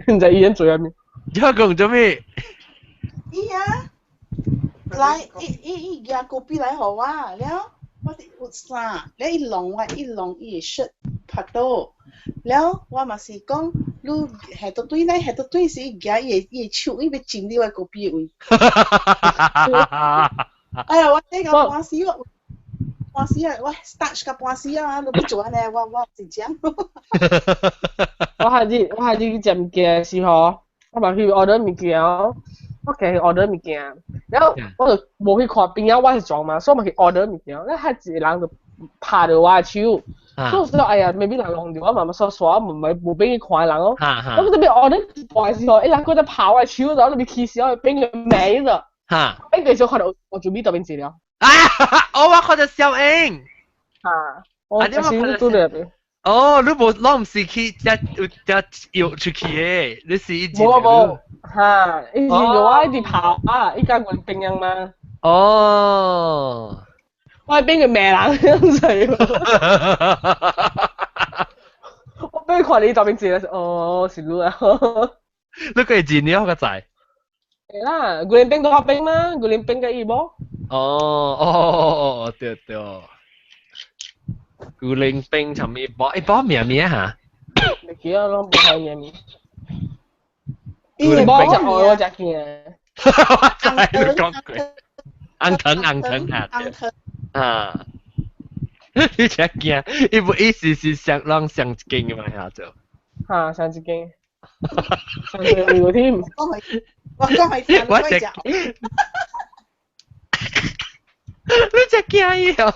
你在醫院做咩？真講做咩？Iya。來，伊夾kopi 來好啊，了，我哋有啥？了伊弄伊shirt 拍到，了我嘛是講，你下到對是伊夾伊手，伊要浸你個 kopi 位。哎呀，我呢個半死啊，我 starch 個半死啊，你要做安尼，我真正。我下次점嘅時候，我咪去 order 物件。我其實 order 物件，然後我就冇去看邊啊，我係裝嘛，所以我咪去 order 物件，咧係一個人就拍到我嘅手，所以我覺得哎呀，未必人弄到我慢慢刷刷，冇俾佢看人咯。咁特別 order 嘅時候，一人佢就拍我嘅手，然後你咪起時候俾佢歪咗，俾佢就看到我準備到邊治療。我看到小英。我就是做嚟。哦，你唔是去要出去嘅，你是一冇，以前我一直跑啊，依家我病人嘛。哦，我係俾佢命冷死。我俾佢看你作邊字啦，哦，是你啊。你佢係治療個仔。係啦，古靈兵都學兵嘛，古靈兵嘅醫波。哦，對。古靈兵尋咩波？波咩嚇？你記得咯，冇係咩？古靈波就我只見。我就係你講佢，硬藤下啊！你只見，伊不意思是上讓上鏡嘅嘛下就。嚇，上次鏡。上次聊添。我講係聽我只。你只見伊哦。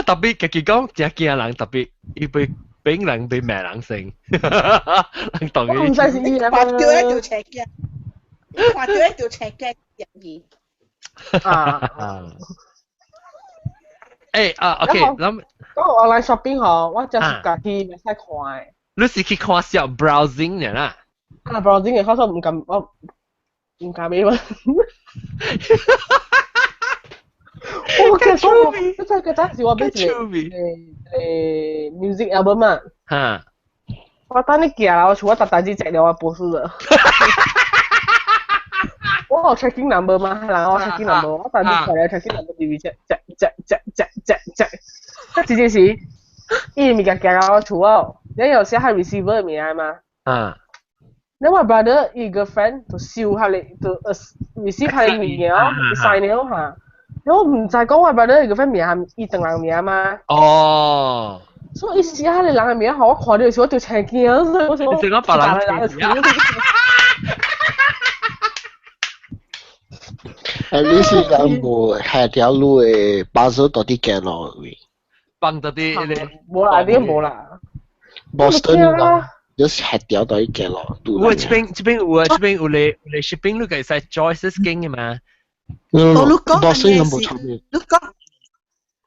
特別嘅佢講，只見人特別，伊被俾人被命人性，人當佢。唔使是伊啦。發掉一條赤嘅，發掉一條赤嘅入耳。OK，諗。講 online shopping 嗬，我就是家己未使看嘅。你是去看小 browsing 嘅啦。browsing 嘅，我唔敢，我唔敢俾嘛。我其實講，即係嗰陣時我俾music album 嘛。我等你寄啦，我除咗大隻隻了，我博士了。我有 tracking number 嘛，然後我 tracking number，我等你寄嚟 tracking number 啲隻，這件事，伊咪寄啦，我除咗，你有時係 receiver 咪係嘛？你話 brother 伊個 friend 就燒下你，就 receive 下你物件，sign 了嚇。我唔就係講話 brother 伊個 friend 名係伊鄧人名嘛。哦。所以伊試下你人嘅名，我看到時我條青鏡，所以我想你成個白人名。你是人無下條路嘅巴士到啲嘅路位。放到啲冇啦，啲冇啦。 Boston 啦，just head 掉到一嘅咯。我這邊有你 shipping 你計晒 Joyce's 經嘅嘛？哦，你講 Boston 有安尼是，冇差別？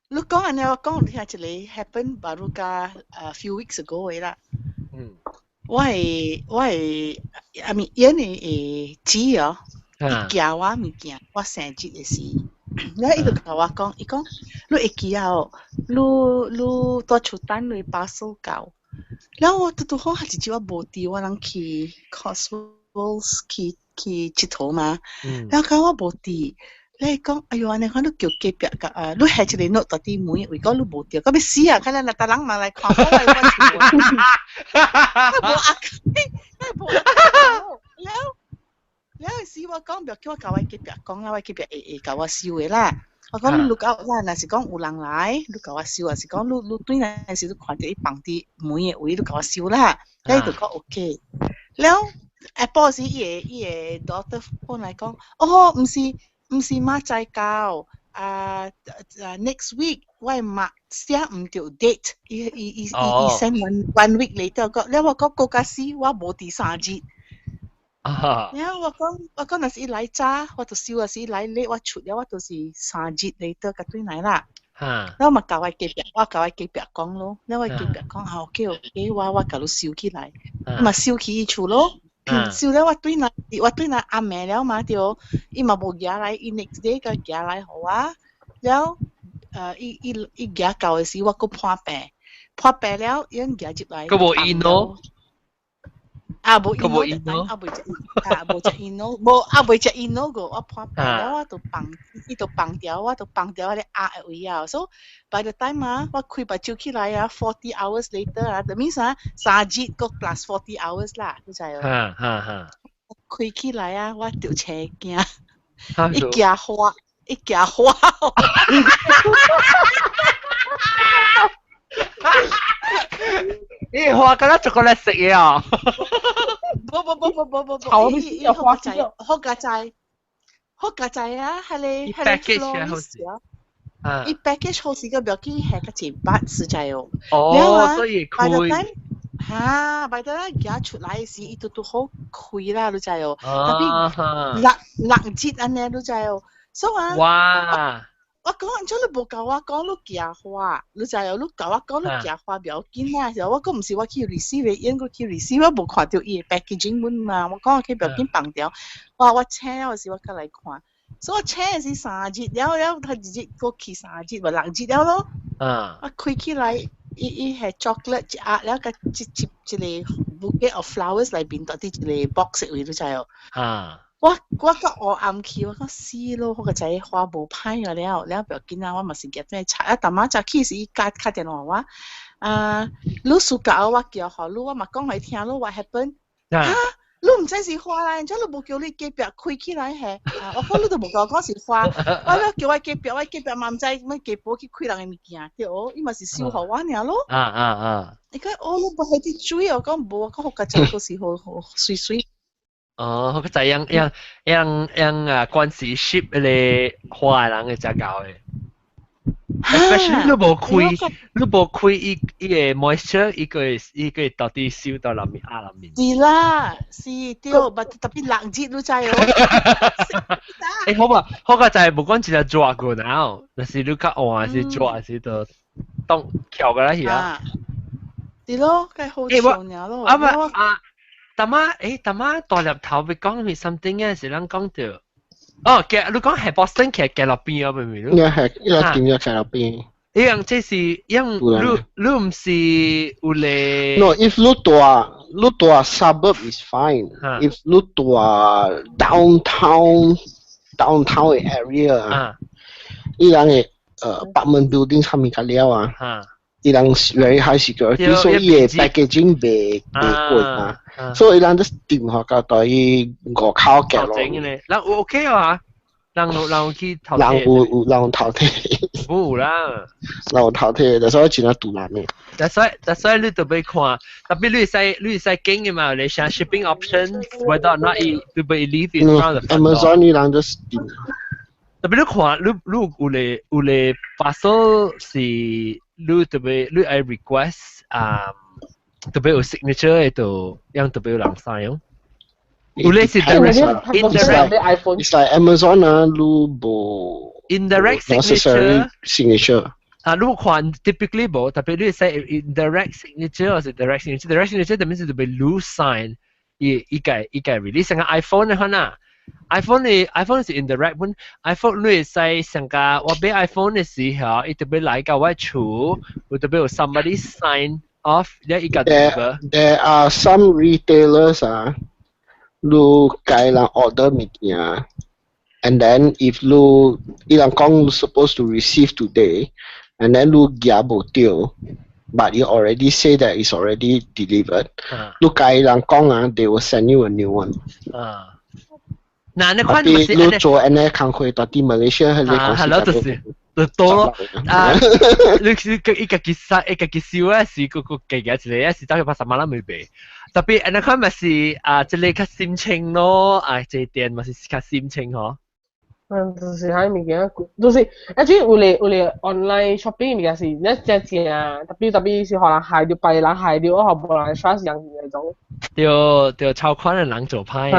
你講安尼我講聽一個 happen 巴魯加few weeks ago 嘅啦。我係I mean 因為姊哦，伊寄我物件，我生日嘅時，然後伊就甲我講，伊講你會記哦，你多出單你把手搞。然後我拄好係一日我無佇，我人去 Cotswolds 去佚佗嘛，然後講我無佇，你講哎呦安尼看你叫隔壁個你係一個 note 到啲門，為講你無佇，咁要死啊！看咱逐人嘛來看我來我厝，無壓了時我講別叫我甲我隔壁講啦，我隔壁會甲我收嘅啦。我講你 look out 啦，若是講有人來，你甲我收；若是講你對那時你看到伊放佇門嘅位，你甲我收啦。你就講 OK。了下晡時伊個 daughter 本來講，哦，唔是媽在教，next week 我媽寫唔到 date， 伊 send one week later 講，了我講國家死，我無佇生日。然後我講若是伊來早，我就收；若是伊來late，我出了我就是生日later 甲對來啦。然後嘛甲我隔壁講咯，然後我隔壁講好 OK， 我甲你收起來，嘛收起伊厝咯。收了我對來暗暝了嘛對，伊嘛無寄來，伊 next day 個寄來互我，了伊寄到嘅時我佫破病了，伊寄入來。個無伊咯。無伊諾，無隻伊諾，未隻伊諾個，我破病了，我就放掉，我咧壓嘅位啊，所以 by the time 啊，我開把照起來啊，40 hours later 啊，就 means 啊，生日個 plus 40 hours 啦，你知哦？開起來啊，我條車驚，一架花。咦，花咁樣做過嚟食嘢啊？冇，伊好架仔啊，係你 package 好似啊，伊 package 好似個表記係個錢八實在哦。哦，所以開。by the time 寄出來時，伊都好開啦，你知哦。特別六節安尼，你知哦。所以啊，哇！我講完咗你無甲我講你寄花，你知哦？你甲我講你寄花唔要緊啊！時候我講唔是我去 receive， 應該去 receive， 我無看到伊個 packaging 本嘛。我講我去唔要緊放掉。我請嗰時我過來看，所以我請嘅是生日，了他直接過去生日，咪六日了咯。我開起來，伊係 chocolate 一壓，了個一個 bouquet of flowers 裏邊到啲一個 box 位，你知哦？我個我暗去，我講死咯，我個仔花無歹啊了，不要緊啊，我嘛是夾咩菜啊，但晚早起時伊打電話我，你暑假我叫好你，我嘛講嚟聽咯，what happen？ 你唔知是花啦，然之後你無叫你隔壁開起來係，我講你都無講講是花，我咧叫我隔壁嘛唔知咩隔壁去開人嘅物件，對哦，伊嘛是收互我爾咯。你講哦，你無係啲水，我講無，我講個仔都是好水。哦，佢就係樣關係 ship 咧華人嘅隻搞嘅 ，especially 你無開伊個 moisture， 伊個到底燒到裡面裡面。是啦，是對，特別冷熱你知哦。誒好吧，好個就係無關係就抓過嗱，但是你較換是抓是就當橋個啦係啊。係咯，佢好長呀咯。大媽大粒頭被講係 something 嘅時，咱講到，哦，你講係 Boston 其實嘅落邊啊，明唔明？應該係一定要喺落邊。一樣即是一樣，你唔是有咧 ？No, if 你大 suburb is fine. If 你大 downtown area，伊人嘅apartment building 上面較了啊。伊人 very high security， 所以伊嘅 packaging 袂貴嘛，所以伊人都電話到到伊外口嘅咯。人 OK 啊，人去頭人有頭鐵，有啦，人有頭鐵，但所以真係杜難嘅。但所以你都要看，特別你使經嘅嘛，你想 shipping options，whether or not 你要 leave in front of Amazon 伊人都電。特别你看，你有嘞 parcel 是你特别你爱 request 特别有 signature 喺度，讓特別有人 sign 哦。有嘞是 It's like Amazon 冇 indirect necessary signature。如果看 typically 冇，特別你使 indirect signature 或是 direct signature，direct signature 特別是特別 loose sign，一個 release 成個 iPhone 嘅可能。iPhone 是 indirect 本 ，iPhone 你使成個我俾 iPhone 嘅時候，伊特別來到我厝，有特別有 somebody sign off，咧伊個 There are some retailers 你改人 order 物件 ，and then if 伊人講 supposed to receive today，and then 你寄無到 ，but you already say that it's already delivered，你改人講they will send you a new one。嗱，你看你做安尼工課，到啲 Malaysia 佢哋係咯，就是就多咯。你一個幾少啊？是個幾幾錢啊？是大概80萬啦，未俾。特別你看咪是即係較心情咯，這店咪是較心情嗬。就是喺物件，就是actually有嚟 online shopping 物件是一隻正，特別是可能害到別人害到，我後無人 trust 人嗰種。對超款嘅人做派。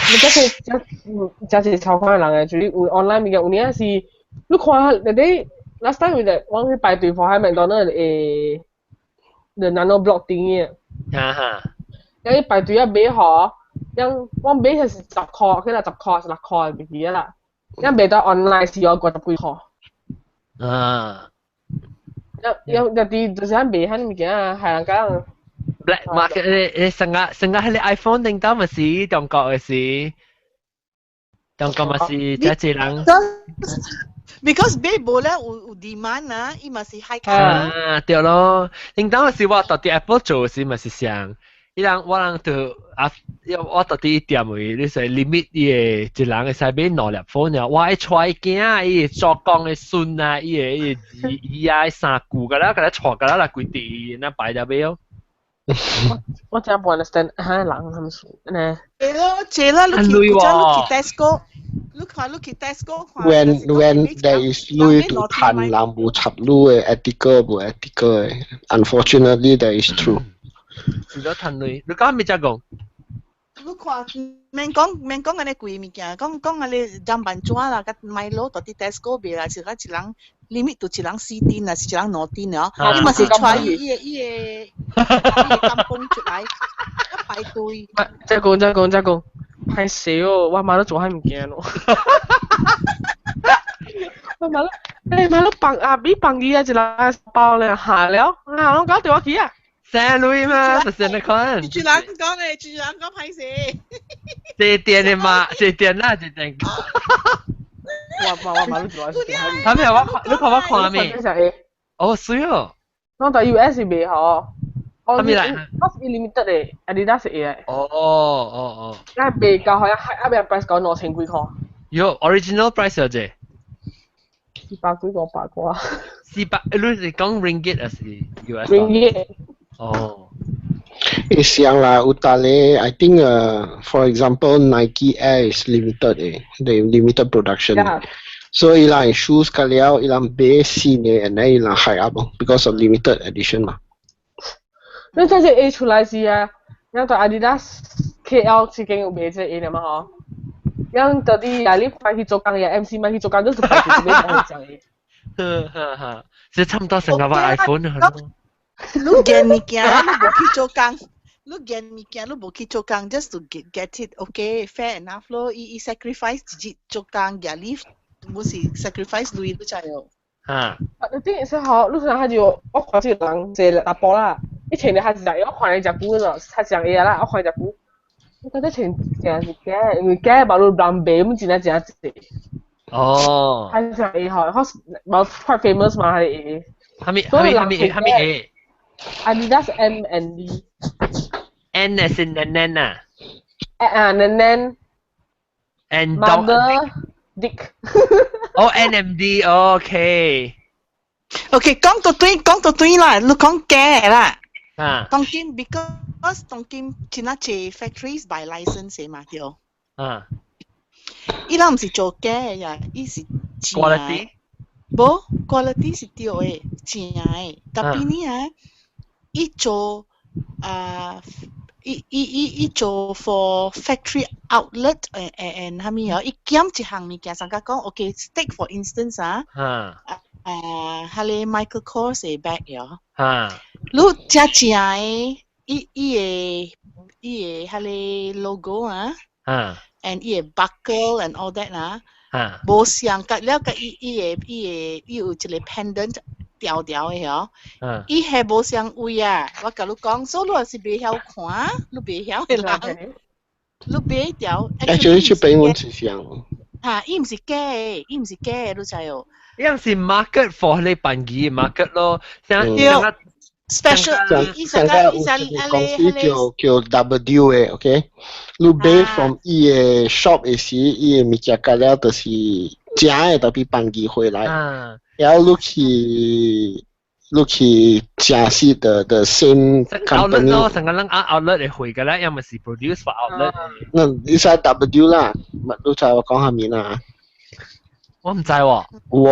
你即係超款嘅人嘅，就是有 online 物件，有呢是你看你 last time 我去排隊喺麥當勞the nano block 頂嘅，因為排隊一買嗬，因我買係10塊，佢啦10塊16塊唔記得啦，因買到 online 是要50幾塊。有啲就是喺買喺物件啊，係人講。Black market 你成日喺你 iPhone 訂單咪是中國嘅事，中國咪是即係人。Because 買無咧有 demand 啊，伊咪是 high cost。對咯，訂單咪是我到底 Apple 做嘅事咪是上，我人就我到底店位你說 limit 伊個一人會使買2粒 phone 啊，我愛揣囝伊做工嘅孫啊，伊3句噶啦，佢錯噶啦，規地那擺入邊。我真係唔 understand 人他們說呢。這咯，你去 Tesco，你去 Tesco。When there is 你to 談人無插你嘅 ethical 無 ethical 嘅 ，unfortunately that is true。是咗談你，你講咩啫講？你看，免講安尼貴物件，講安尼飲飯紙啦，甲買攞到啲 Tesco 買啦，是甲一人 limit 到一人4丁啊，是一人2丁啊，伊嘛是揣伊個金崩出來，一排隊。再講，太少哦，我買咗做閪物件咯。我買咗比棒衣啊，一人包咧下了，我講電話機啊。三類嘛，就是你看。住人講歹勢。這店的嘛，這店啦，這店。我買咗做閪。他沒有你看我看咩？哦，水哦。我在 US 未嗬。他沒來。我是 limited 嘅 ，Adidas 嘅。哦。但係未夠，好像一邊 price 講2000幾塊。有 original price 有啫。400幾個8個。400，你講 ringgit 還是 US？ ringgit。哦。像啦，有大咧 I think for example Nike Air is limited they limited production. Yeah. So 伊人 shoes 個了，伊人買新嘅，and then 伊人 high up because of limited edition 嘛。你真係 A 出來是啊，因在 Adidas KL 之間有買隻 A 嘛嗬，因到啲啊你快去做工嘅 MC 咪去做工都是快去買隻 A。即係差唔多成個買 iPhone 啊。你件物件，你無去做工，你件物件你無去做工 ，just to get it okay fair enough 咯。伊 sacrifice 自己做工嘅 leave，唔是 sacrifice 你都知哦。你啲時候，你想下就我看這個人坐大波啦，以前你還是我看你隻股咯，還是嘢啦，我看隻股，我覺得前成是假，因為假把你人賣咁真係真係。哦。還是嘢嗬，冇 quite famous 嘛係。係咪 A？ Adidas M and D。N as in Nan啊。Nan。And Mother Dick。哦 NMD OK。OK 講到對啦，你講假啦。當今 because 當今其他factories by license 嘛對。伊人毋是做假诶呀，伊是正诶。 quality 无 quality 是对诶，正诶。但比呢啊，伊做伊做 for factory outlet and 虾米哦，伊减一項物件，上甲講 ，OK steak for instance 啊，迄個 Michael Kors 嘅 bag 哟，你正正誒，伊嘅迄個 logo 啊，and 伊嘅 buckle and all that 啊，無相甲了甲伊有一個 pendant 條條嘅嗬。伊係無相位啊！我甲你講，所以你若是袂曉看，你袂曉嘅人，你買一條。Actually 去俾我只想。嚇，伊毋是假嘅，伊毋是假嘅，你知哦。伊毋是 market for 你辦機 market 咯，像 special， 伊上個公司叫 W 嘅 ，OK？ 你買 from 伊嘅 shop 嘅時，伊嘅物件價了就是正嘅，特別辦機回來，然後你去正式的 same company 咯，成個人outlet 嚟回㗎啦，因為是 produce for outlet。那你使 W 啦，你知我講下面啦。我唔知喎。我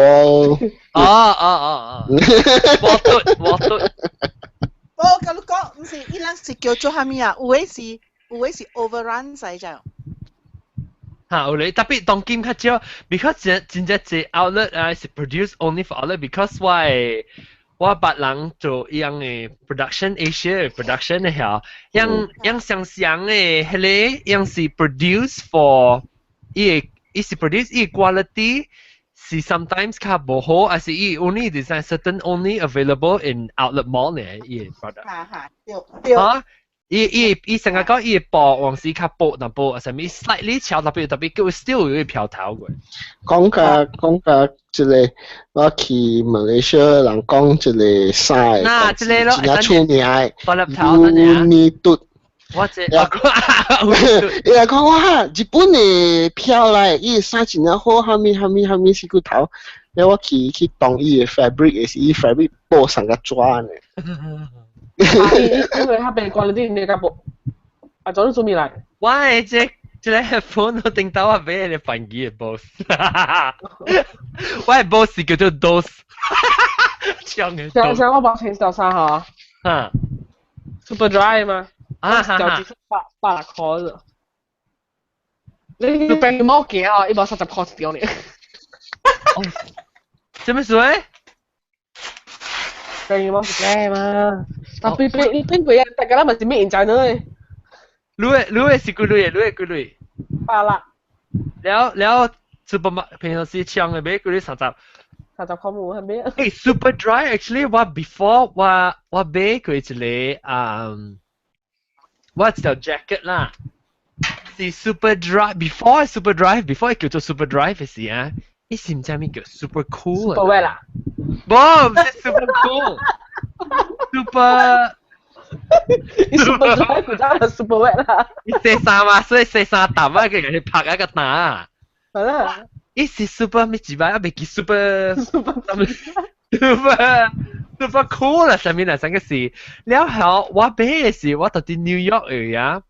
我甲你講，毋是伊人是叫做蝦米啊？有誒是 overrun 使咋？有咧，特別當今較少 ，because 真正係 outlet 啊，是 produce only for outlet because 我別人做一樣嘅 production Asia 嘅 production 嘅嚇，樣相嘅係咧，樣是 produce for 伊是 produce 伊 quality 是 sometimes 較無好，還是伊 only design certain only available in outlet mall 嘅伊 product。對。嚇！伊成日講伊薄往時較薄淡薄，甚物 slightly 潮特別叫 still 有啲漂頭嘅。講價即個我去馬來西亞人講即個衫嘅，真係出名嘅。Unitud。我這伊來講哇，日本嘅漂來，伊嘅衫真係好，下面是骨頭。然後我去當伊嘅 fabric 嘅時，伊 fabric 布上個抓呢。因為他被關了啲，你個布，早都做咩嚟？喂，這個 headphone 我聽到我俾你翻機嘅 boss， 我係 boss 叫做 dos， 唱嘅。像我把前條衫嚇，super dry 嘛，條只8塊啫。你俾我幾啊？一百30塊掉你。做咩水？俾我幾嘛？Tapi pin ko yan, taga naman si May Injan eh. Lui si Lui 8啦。แล้ว supermarket 平時搶嘅俾佢啲30塊冇係咩？誒 super dry actually 我 before 我俾佢一個我一條 jacket 啦，是 super dry before 叫做 super dry 嘅時啊，伊是唔知咩叫 super cool super wet 啦，唔係 super cool。super dry 佢真係 super wet 啦。伊洗衫嘛，所以洗衫揼啊，佢去拍一個打。係啦。伊是 super 咩字吧？未記 super cool 啦，上面嚟上嘅事。然後我俾嘅時，我到啲 New York 嚟啊，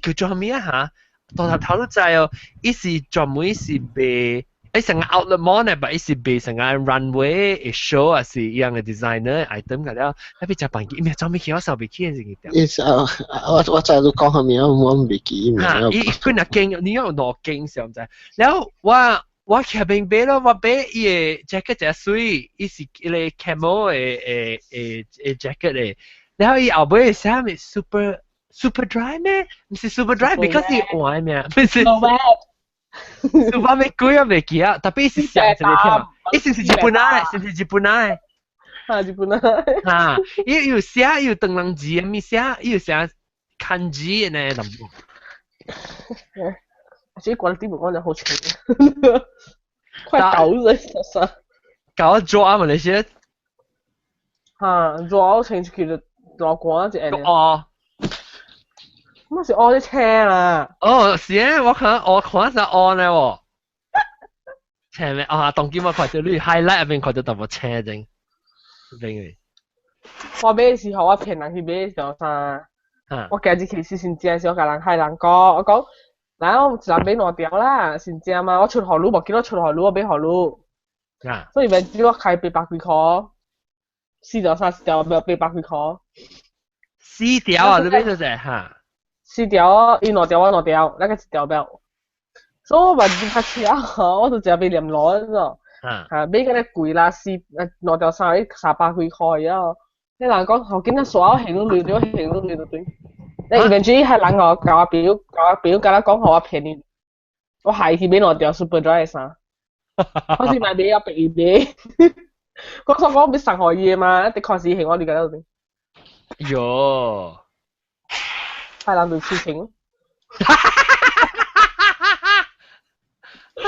叫做咩啊嚇？到頭都知哦，伊是專門是俾。成個 outlet mall 呢，但係是被成個 runway 嘅 show 啊，是一樣嘅 designer item 㗎啦。特別就扮機，咩做咩嘢？我手未記嘅事嘅。我在度講下面，我唔記。伊佢那勁，你有攞勁上唔知。然後我騎邊邊咯，我俾伊嘅 jacket 就水，伊是伊個 camo 嘅 jacket 嚟。然後伊後尾係寫咩 super dry 咩？唔係 super dry，because 伊壞咩？唔係。super 咩貴啊？未記啊，tapi 是想一個條，伊是日本來，是日本來。日本來。伊有寫有唐人字，咪寫有寫漢字呢，淡薄。自己講啲唔講就好長，快9人實實。搞抓嘛那些。抓成佢就落廣一隻人。乜是屙啲車啦？是啊，我看是屙呢喎。車咩？當今我看到你 highlight 入邊看到淡薄車啫，邊個？我買嘅時候，我騙人去買嘅時候衫，我今日其實先知嘅時候，我甲人講，我講然後就俾攞掉啦，先知嘛。我出河路冇見到出河路，我俾河路，啊，所以咪只我開800幾塊，撕掉4條800幾塊，撕掉啊，你邊度啫嚇？撕掉，伊攞掉我攞掉，那個一條表。所以我咪唔拍車啊，我就只俾連攞咗。啊，嚇，俾嗰啲貴啦，攞掉300幾塊啊！你嗱講後見得所有行都亂咗，行都亂到對。你 eventually 係冷我教我表教我講好我便宜，我係去俾攞掉 super dry 衫，好似買俾我俾俾，嗰時講俾上海嘢嘛，的確是行我哋嗰度，喲，係冷到痴情。我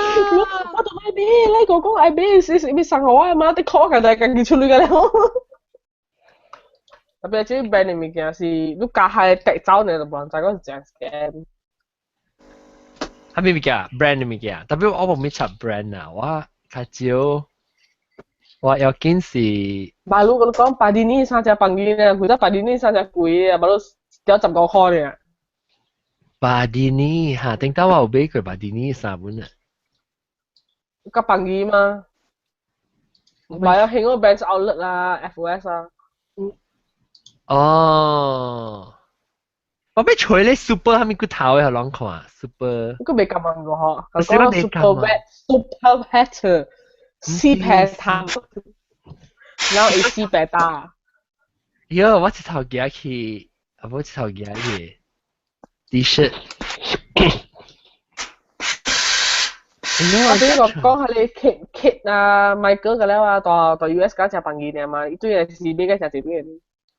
同你俾呢個講係俾上海啊嘛，的確係大家見出嚟㗎啦。特別係啲 brand 嘅物件是，你價係特走你就冇人知嗰時正 scam。係咩物件？brand 嘅物件，特別我冇咩插 brand 啊，我較少，我要緊是馬路嗰度講巴迪尼3隻朋友咧，佢得巴迪尼3隻貴啊，馬路有10個塊嘅。巴迪尼嚇，頂到我有買過巴迪尼衫本啊。個朋友嘛，買咗興嗰個 Benz Outlet 啦，FOS 啊。哦，我俾除你 super 係咪個頭係啷看啊 ？super 個未咁問過嗬，我想你super 咁啊 wet，super wet，撕皮衫，然後撕皮打。喲，我一頭夾去，我一頭夾去 T-shirt。我俾個講下你 Kate 啊，Michael 嘅咧話，到 US 嗰隻朋友嚟嘛，呢堆嘢是俾嘅隻邊，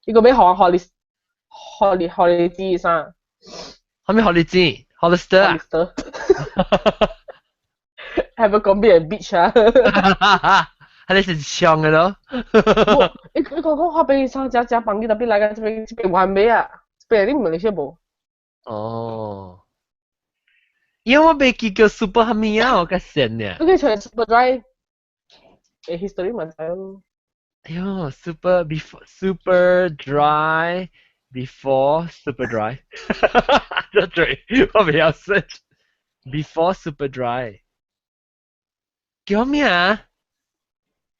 呢個俾學你知生。係咪學你知？Hollister 啊？係咪講俾人 bitch 啊？係你成唱嘅咯？你講俾3隻朋友特別嚟嘅，這邊還沒啊，這邊你唔係你先冇。哦。因為我未見過 super 係咪啊？我嘅神呢？都可以除 super dry， history 問題咯。哎呦 super dry before super dry， 對，我未有 search before super dry， 叫咩啊？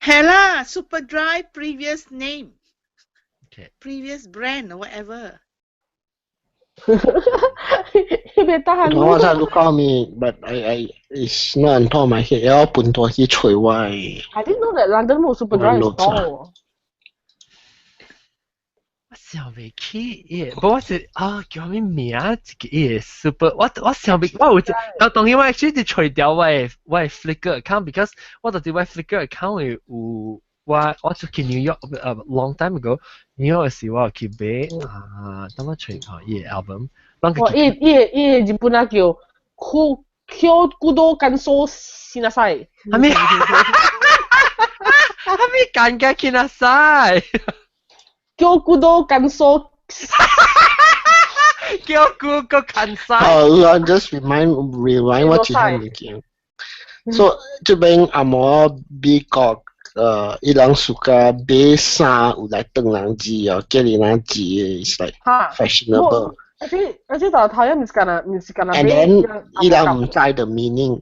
係啦，Super Dry previous name, Okay. previous brand or whatever. 呢邊得閒 No, I look at me, but it's not on top of my head. 我本多去除歪。I didn't know that London 冇 super dry store。我想未起耶，不過我是啊，叫咩名啊？一個耶 super，我想未，我有只，當然我 actually 就除掉我 Flickr account，because 我就我 Flickr account 有我出去 New York long time ago，New York 嘅時我去買啊，等我除下耶 album，哇！日本啊叫 Kyoto 干燥しなさい。係咪？係咪間間見下晒？Kyoto 干燥。叫個近晒。I just remind what you have again. So 這邊阿摩美國伊朗 suka 買衫有來當人字哦，叫你人字 is like fashionable. 而且就頭一唔是干啊 And then 伊朗唔知 the meaning.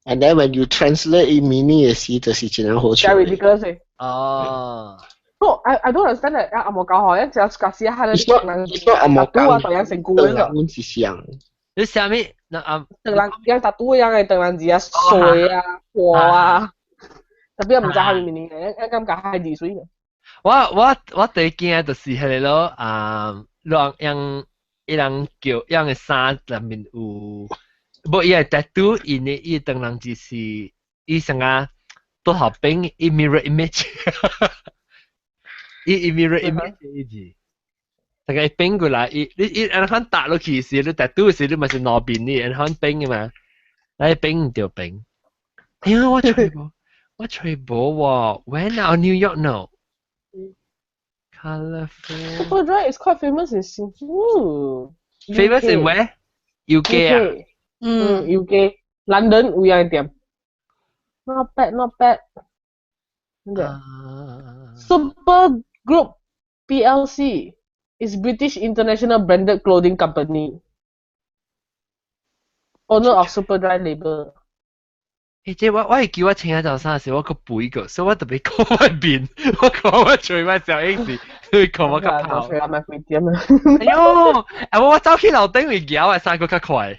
And then when you translate the meaning 嘅時，就是真係好笑。Very ridiculous。哦。No, I don't understand that. 阿莫教學一隻格斯係It's not 阿莫教啊，當成古嘅咯。本是像。你下面那當人有特都一樣嘅當人字啊，水啊，火啊，特別唔知下面面嘅，一咁解係字水嘅。我最驚就是係你咯，讓一人叫樣嘅衫入面有，冇伊係 tattoo，伊當人字是伊成啊多合併伊 mirror image， 伊 mirror image 嘅字，大概併過來，你按看打落去時，你 tattoo 時你咪是內邊你按看併嘅嘛，你併唔掉併。哎呀，我吹波喎 ，When are New York now？ Colourful. Super Dry is quite famous in Singapore. Famous in where? UK 啊。UK. London 有樣店。Not bad, not bad. Super Group PLC is British international branded clothing company. owner of Super Dry Label。即我係叫我請下就生時，我個背個，所以我特別講我邊，我講我最乜小 X，佢講我個跑。除下買貴啲啊！哎呦，我走去樓頂會搖啊，三個較快，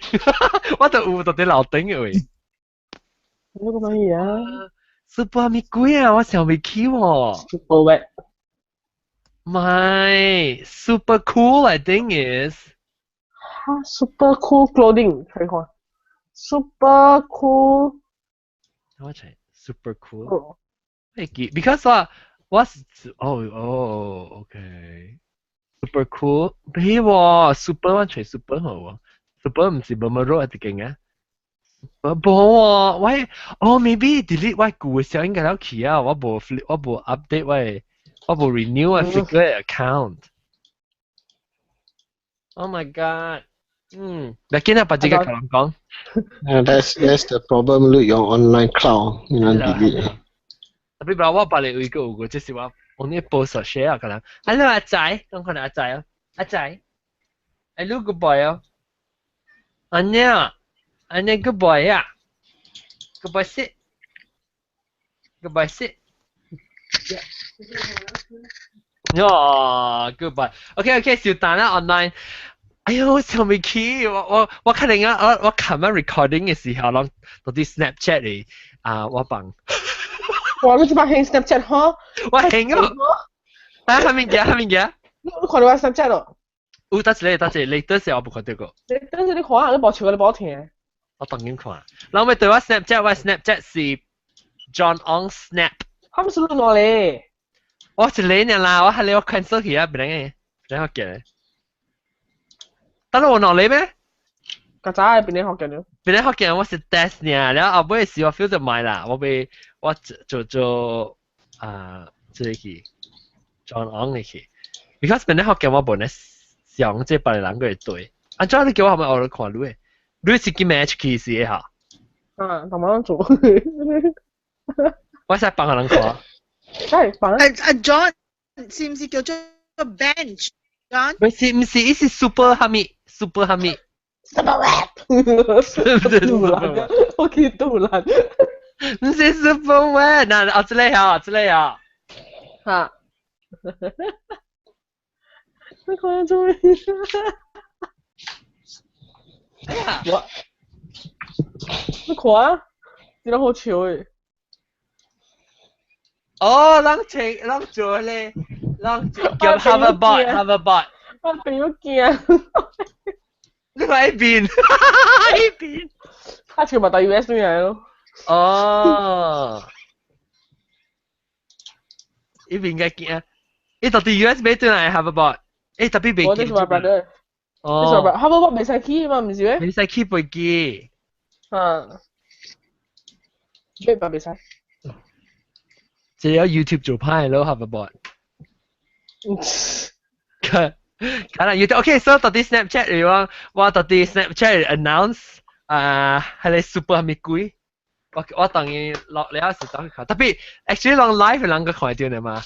我就有到啲樓頂嘅喂。呢個乜嘢啊 ？Super 咪貴啊，我想未起喎。？Super Wet。My super cool, I think is. 哈 ，Super Cool Clothing，睇看。Super Cool。我睇 super cool。because 我是OK。super cool，譬喎 super 我睇 super 好喎 ，super 唔是冇乜肉一啲嘅。冇喎，喂，maybe delete 我舊嘅時候應該有去啊，我冇 update 我冇 renew 我 figure account。Oh my god！你見到把這個可能講？That's the problem. Look your online cloud，你能 delete。特別話我把你有一個，即是話我呢 post share 可能。Hello 阿仔，咁可能阿仔啊，阿仔 ，Hello good boy 啊，阿娘good boy 啊 ，good boy sit，good boy sit。哦 ，good boy。OK，小蛋啦 online。哎呦，上未起，我肯定啊，我琴日 recording 嘅時候，到啲 Snapchat 嚟我放。哇！你做乜興 Snapchat 呵？我興啊！下面嘅。你看到我 Snapchat 咯？有得你當時我冇看到過。你當時你看下，你冇笑，你冇聽。我當然看。然後咪對我 Snapchat 是 John on Snap。他們是錄落嚟。我是你呢啦，我係你我 cancel 佢啊，別人學嘅。等我攞你咩？曱甴邊你學嘅了？別人學嘅我是 test 呢，然後後尾時我 feel 就買啦，我做即係去 John on 嚟去 ，because 別人學嘅我本來想即係別人個嚟對，安怎你叫我係咪我嚟看你？你是幾 match 去是嚇？同埋做。我使幫人看。係幫。John 是唔是叫做 bench？John？唔是，伊是 super 哈密。Super Wet。我見到爛。唔是 super wet，嗱，這裡啊。嚇。你看做咩？我。你看啊，真係好笑誒。人做咧，叫 hoverbot。我朋友驚。你話喺邊？他條咪帶 USB 嚟咯。哦。呢邊嘅見啊！你到底 USB 對嚟 hoverbot？特別未見。我哋係 brother。哦。hoverbot 未使 key 嘛，唔是咩？未使 key 背機。未使。只有 YouTube 做派咯 hoverbot。可能 YouTube，OK， 所以到底 Snapchat 嚟喎，我到底 Snapchat announce 係你 super 係咪貴？我當然落了時走去看，特別 actually 浪 live 兩個看到你嘛？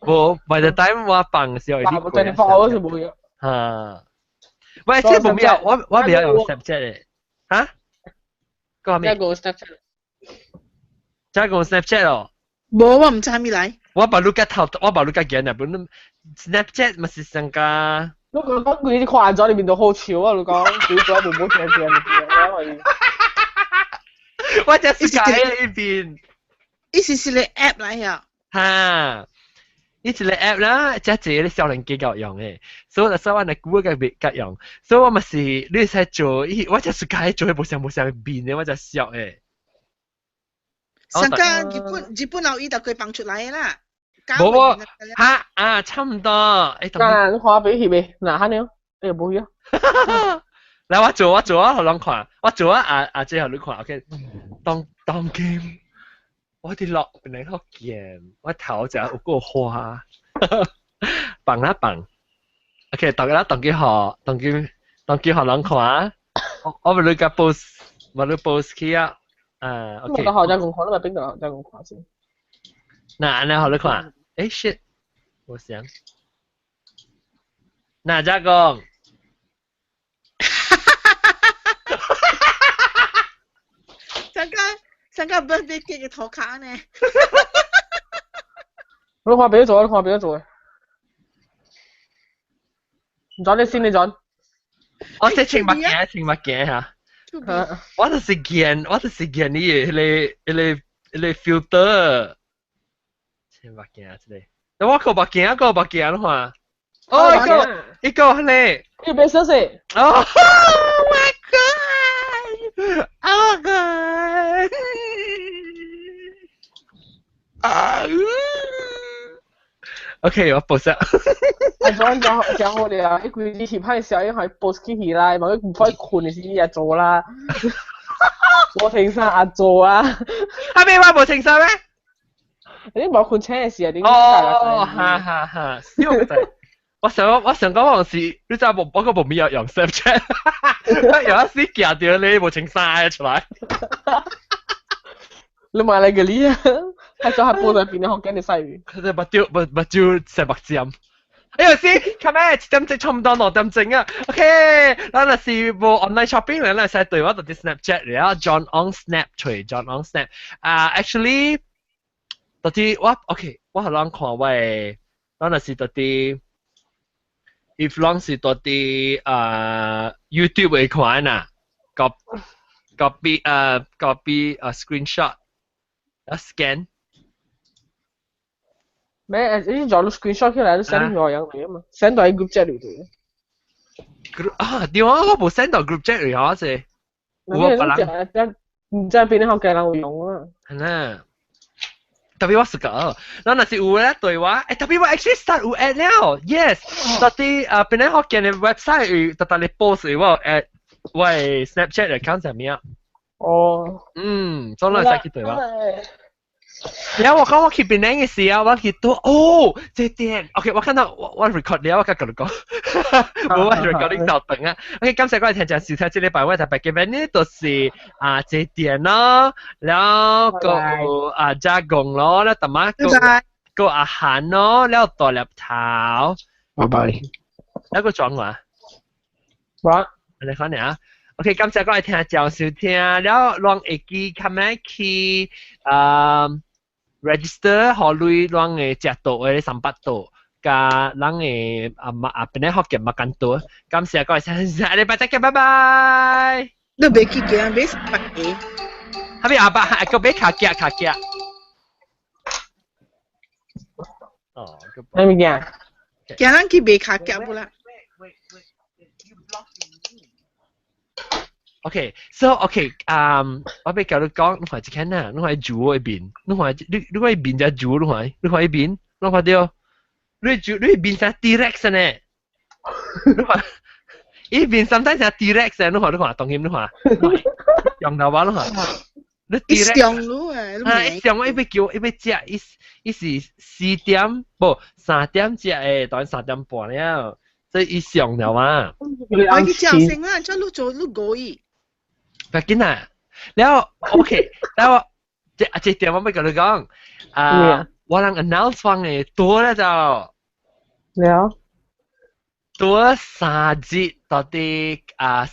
我 by the time 我放嘅時候已經貴啦。我是冇有。喂，即係冇咩，我比較用 Snapchat 嘅。嚇？講咩？加個 Snapchat 哦。冇，我唔知係咪嚟。我把 look at 頭，我把 look at 嘅，本 Snapchat 咪是上架。你講佢啲跨咗裏面都好潮啊！你講佢咗冇冇聽見我只是喺呢邊。呢是你 app 嚟呀？嚇！呢隻你 app 啦，即係啲小人機夠用嘅，所以我哋估嘅別夠用，所以我咪是你使做，我只是喺做冇上變嘅，我就笑嘅。上架日本留意到佢放出嚟啦。冇嚇差唔多。嗱，你看俾佢未？嗱，嚇你，你又冇嘢。嚟我做啊，好兩看，我做啊最後你看 ，OK， 當 game， 我哋落邊嚟Hokkien，我頭就有個花，棒啦棒 ，OK， 當幾何兩看，我咪你個 post 去啊，OK。我學Jagung看，你咪邊個Jagung看先？嗱，你學你看，shit， 我想，嗱Jagung。上個 birthday cake 嘅圖卡呢？你看邊做？你看邊做？唔準你先，你準。我即係請物件嚇。我就是見你 filter。請物件之類。我個物件啦。哦，一個你。要俾少少。Oh my god! Oh my god! OK， 我報實。阿莊講好了，一句你拍小一係 post 起來，冇唔可以困你先阿做啦。冇情緒阿做啊！係咪話冇情緒咩？你冇困車嘅事啊？點解？哦，哈，笑個仔。我想講嗰陣時，你真係我個部面有用 Snapchat， 有一時夾掉你冇情緒出來。你買嚟嘅呢？係咗係報在邊啲學緊你細語。佢哋目睭成目尖。哎呀先，琴日7點鐘差唔多6點鐘啊。OK，咱若是無 online shopping，咱若是對我啲 Snapchat 嚟John on Snap 隨 John on Snap。actually， 到底我 OK， 我係啷看喂，咱若是到底。If long 是到啲YouTube 會看啊，copy screenshot， scan。咩？你做 screenshot 起來，你 send 我樣嚟啊嘛 ，send 到喺 group chat 裏頭。電話我冇 send 到 group chat 嚟好似。我唔知邊啲學嘅人會用啊。係啦。特別我是個，咱若是有咧對話，特別我 actually start 有 at 了 ，yes， 到底邊啲學嘅 website 特特你 post 我at 喂 Snapchat account 上面啊。哦。所以我使去對話。然後我講我去邊嘅時候，我去到這點 ，OK， 我看到我 record 了，我跟佢講，我 recording 到等啊。OK， 今次我哋聽講小車這禮拜我特別嘅 venue 就是這點咯，然後個Jagung咯，แล้วต่อมาก็อาหารเนาะแล้วต่อLiap Thau拜拜。แล้วก็裝話，你講呢啊 ？OK， 今次我哋聽講小聽，แล้วลองเอกกี้ทำไม去register 學類啷嘅食到嘅300度，加啷嘅邊啲學嘅麥間度，感謝各位先生，下禮拜再見，拜拜。你別去嘅，別食白嘅。後邊阿個別卡夾。哦，係咪嘅？叫人去別卡夾不啦？OK，so OK， 我俾教你講，你看一間啊，你看住嗰邊，你看你嗰邊就住，你看嗰邊，你看到，你住你邊就 T-Rex 呢？你看，呢邊 sometimes 就 T-Rex 你看當然你看，用頭話你看，你 T-Rex 上路誒，上我一邊叫一邊食，一時4點不3點食誒，當3點半了，所以一上頭嘛。我去叫聲啊，叫你做你過去。不緊啊，แล้ว OK， แล้ว這點我咪跟你講，我能 announce 翻嘅多啦就，แล้ว多3節到啲8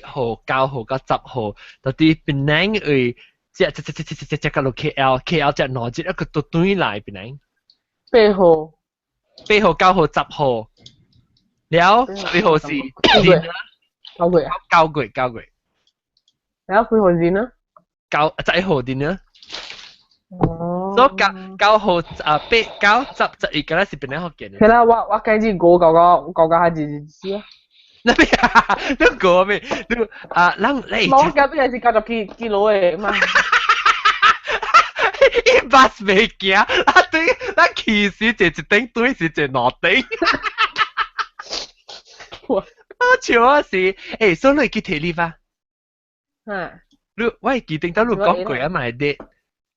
號、9號、10號，到啲 Penang 會隻個落 KL 隻哪節一個都對嚟 Penang。8號、9號、10號，แล้ว8號是9月。แล้วคุยคนจีนนะ9號點呢？所以9號8、9、10、11個咧是邊啲學嘅？係啦，我計住個下字啊。那邊啊，你講咩？你你我計邊係90 kilo 嘅嘛？一巴士未行，對，其實就一頂對是一兩頂。我笑死，所以你去睇呢吧？你我記定到你講過啊嘛啲，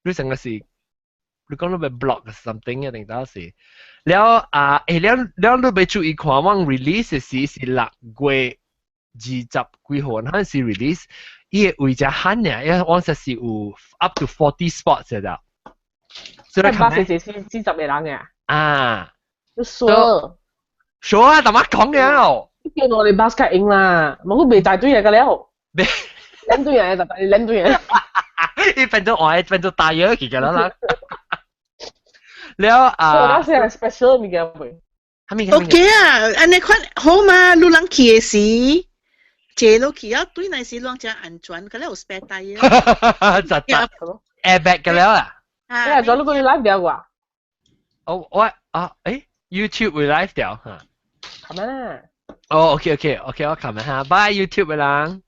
你成個是你講你咪 blog something 啊定到是，แล้วแล้ว你咪注意看我 release 嘅時是6月20幾號，嗰陣時 release， 伊個位置慳嘅，因為我實是有 up to 40 spots 嘅咋，所以你看咩？40個人嘅啊，你傻啊，大媽講嘅，叫我哋 basket in 啦，冇個未大堆嘢嘅了。兩堆人就兩堆人。呢變咗我，變咗大約其實啦。แล้ว嗰陣時係 special 物件未？係咪？OK 啊，安尼款好嘛？路人去嘅時，坐落去啊，對那時路真安全，佢咧有 spare tire。實得 airbag 嘅แล้ว啊？係咗呢個 live 掉啩？我YouTube 會 live 掉嚇。係咩？哦，OK，我琴日嚇，bye YouTube 嘅啦。